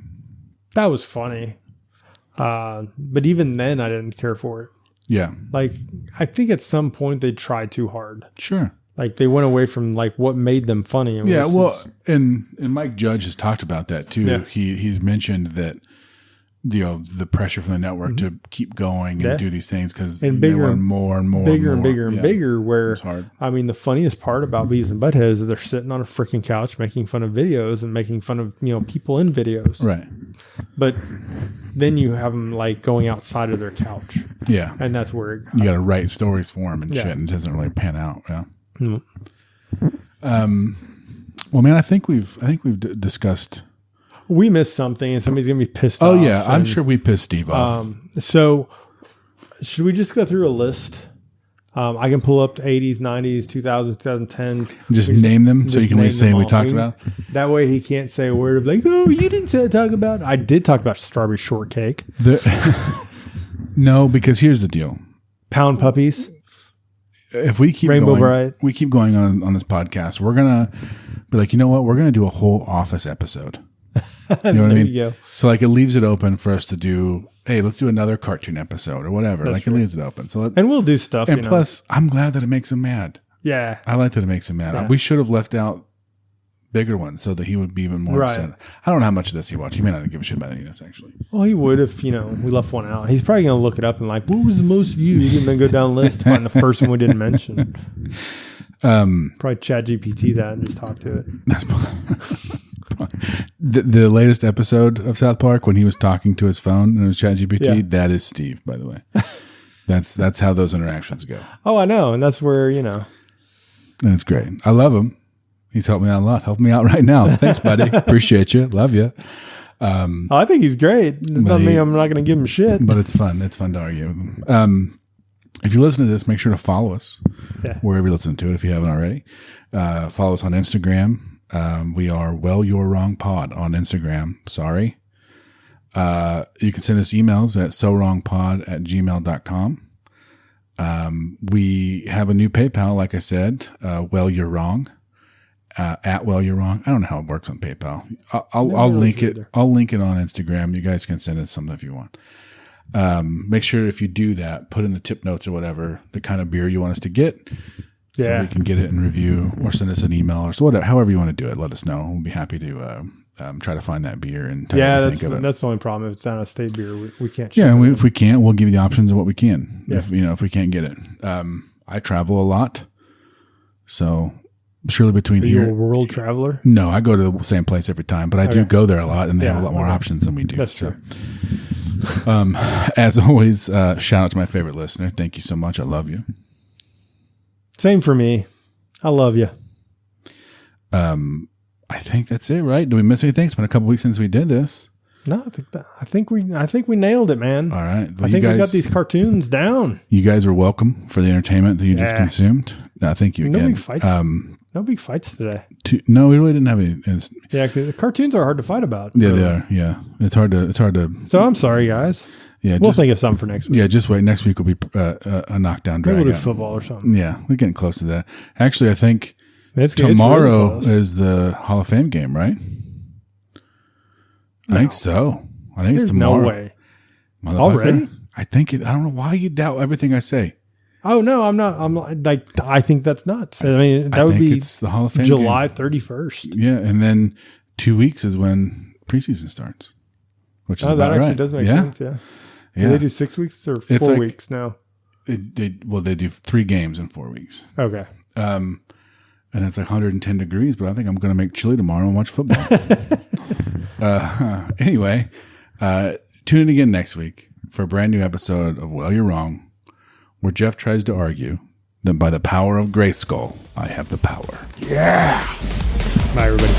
that was funny, but even then I didn't care for it. Yeah. Like, I think at some point they tried too hard. Sure. Like, they went away from, like, what made them funny. And Mike Judge has talked about that, too. Yeah. He's mentioned that, the pressure from the network to keep going and do these things because they want more and more. Bigger and bigger and bigger, where, I mean, the funniest part about Beavis and Butthead is that they're sitting on a freaking couch making fun of videos and making fun of, people in videos. Right. But then you have them, like, going outside of their couch. Yeah. And that's where you got to write stories for them and shit, and it doesn't really pan out. Yeah. Mm-hmm. Well, man, I think we've discussed we missed something and somebody's going to be pissed Oh, off. yeah. I'm sure we pissed Steve off. So should we just go through a list? I can pull up the 80s, 90s, 2000s, 2010s. Just name them so you can at least say we talked about. That way he can't say a word of like, oh, you didn't say talk about. I did talk about strawberry shortcake. No, because here's the deal. Pound puppies. If we keep Rainbow going, Bright. we keep going on this podcast, we're going to be like, you know what? We're going to do a whole Office episode. You know what I mean? You go. So like it leaves it open for us to do, hey, let's do another cartoon episode or whatever. That's like true. It leaves it open. So And we'll do stuff. and plus, I'm glad that it makes him mad. Yeah. I like that it makes him mad. Yeah. We should have left out bigger ones so that he would be even more upset. I don't know how much of this he watched. He may not give a shit about any of this, actually. Well, he would if, we left one out. He's probably going to look it up and like, what was the most viewed? And then go down the list to find the first one we didn't mention. Probably ChatGPT that and just talk to it. That's the latest episode of South Park when he was talking to his phone and it was ChatGPT, that is Steve, by the way. That's how those interactions go. Oh, I know. And that's where, And it's great. I love him. He's helped me out a lot. Help me out right now. Thanks, buddy. Appreciate you. Love you. I think he's great. It's not me. I'm not going to give him shit. But it's fun. It's fun to argue with him. If you listen to this, make sure to follow us wherever you listen to it if you haven't already. Follow us on Instagram. We are Well You're Wrong Pod on Instagram. Sorry. You can send us emails at sowrongpod@gmail.com. We have a new PayPal, like I said, Well You're Wrong. At Well You're Wrong. I don't know how it works on PayPal. I'll link it. I'll link it on Instagram. You guys can send us something if you want. Make sure if you do that, put in the tip notes or whatever, the kind of beer you want us to get. So we can get it and review or send us an email or so whatever, however you want to do it. Let us know. We'll be happy to try to find that beer and tell you what you think of it. That's the only problem. If it's not a state beer, we can't. Yeah, and if we can't, we'll give you the options of what we can. Yeah. If we can't get it. I travel a lot, so surely between here. Are you a world traveler? No, I go to the same place every time, but I do go there a lot, and they have a lot more options than we do. That's true. As always, shout out to my favorite listener. Thank you so much. I love you. Same for me. I love you. I think that's it, right? Do we miss anything? It's been a couple weeks since we did this. No, I think we nailed it, man. All right. Well, I think we got these cartoons down. You guys are welcome for the entertainment that you just consumed. No, thank you again. No big fights today. No, we really didn't have any. Yeah, because the cartoons are hard to fight about. Yeah, they are. Yeah, it's hard to. So I'm sorry, guys. Yeah, we'll think of something for next week. Yeah, just wait. Next week will be a knockdown drag. Maybe we'll do football or something. Yeah, we're getting close to that. Actually, I think tomorrow is the Hall of Fame game, right? I think so. I think it's tomorrow. No way. Already? I think it. I don't know why you doubt everything I say. Oh no, I'm not. I think that's nuts. I mean, that would be it's the Hall of Fame July 31st. Yeah, and then 2 weeks is when preseason starts. Which is that actually does make sense. Yeah. Do they do 6 weeks or 4 weeks now? They do 3 games in 4 weeks. Okay. And it's like 110 degrees, but I think I'm going to make chili tomorrow and watch football. Anyway, tune in again next week for a brand new episode of Well, You're Wrong, where Jeff tries to argue that by the power of Grayskull, I have the power. Yeah. Bye, everybody.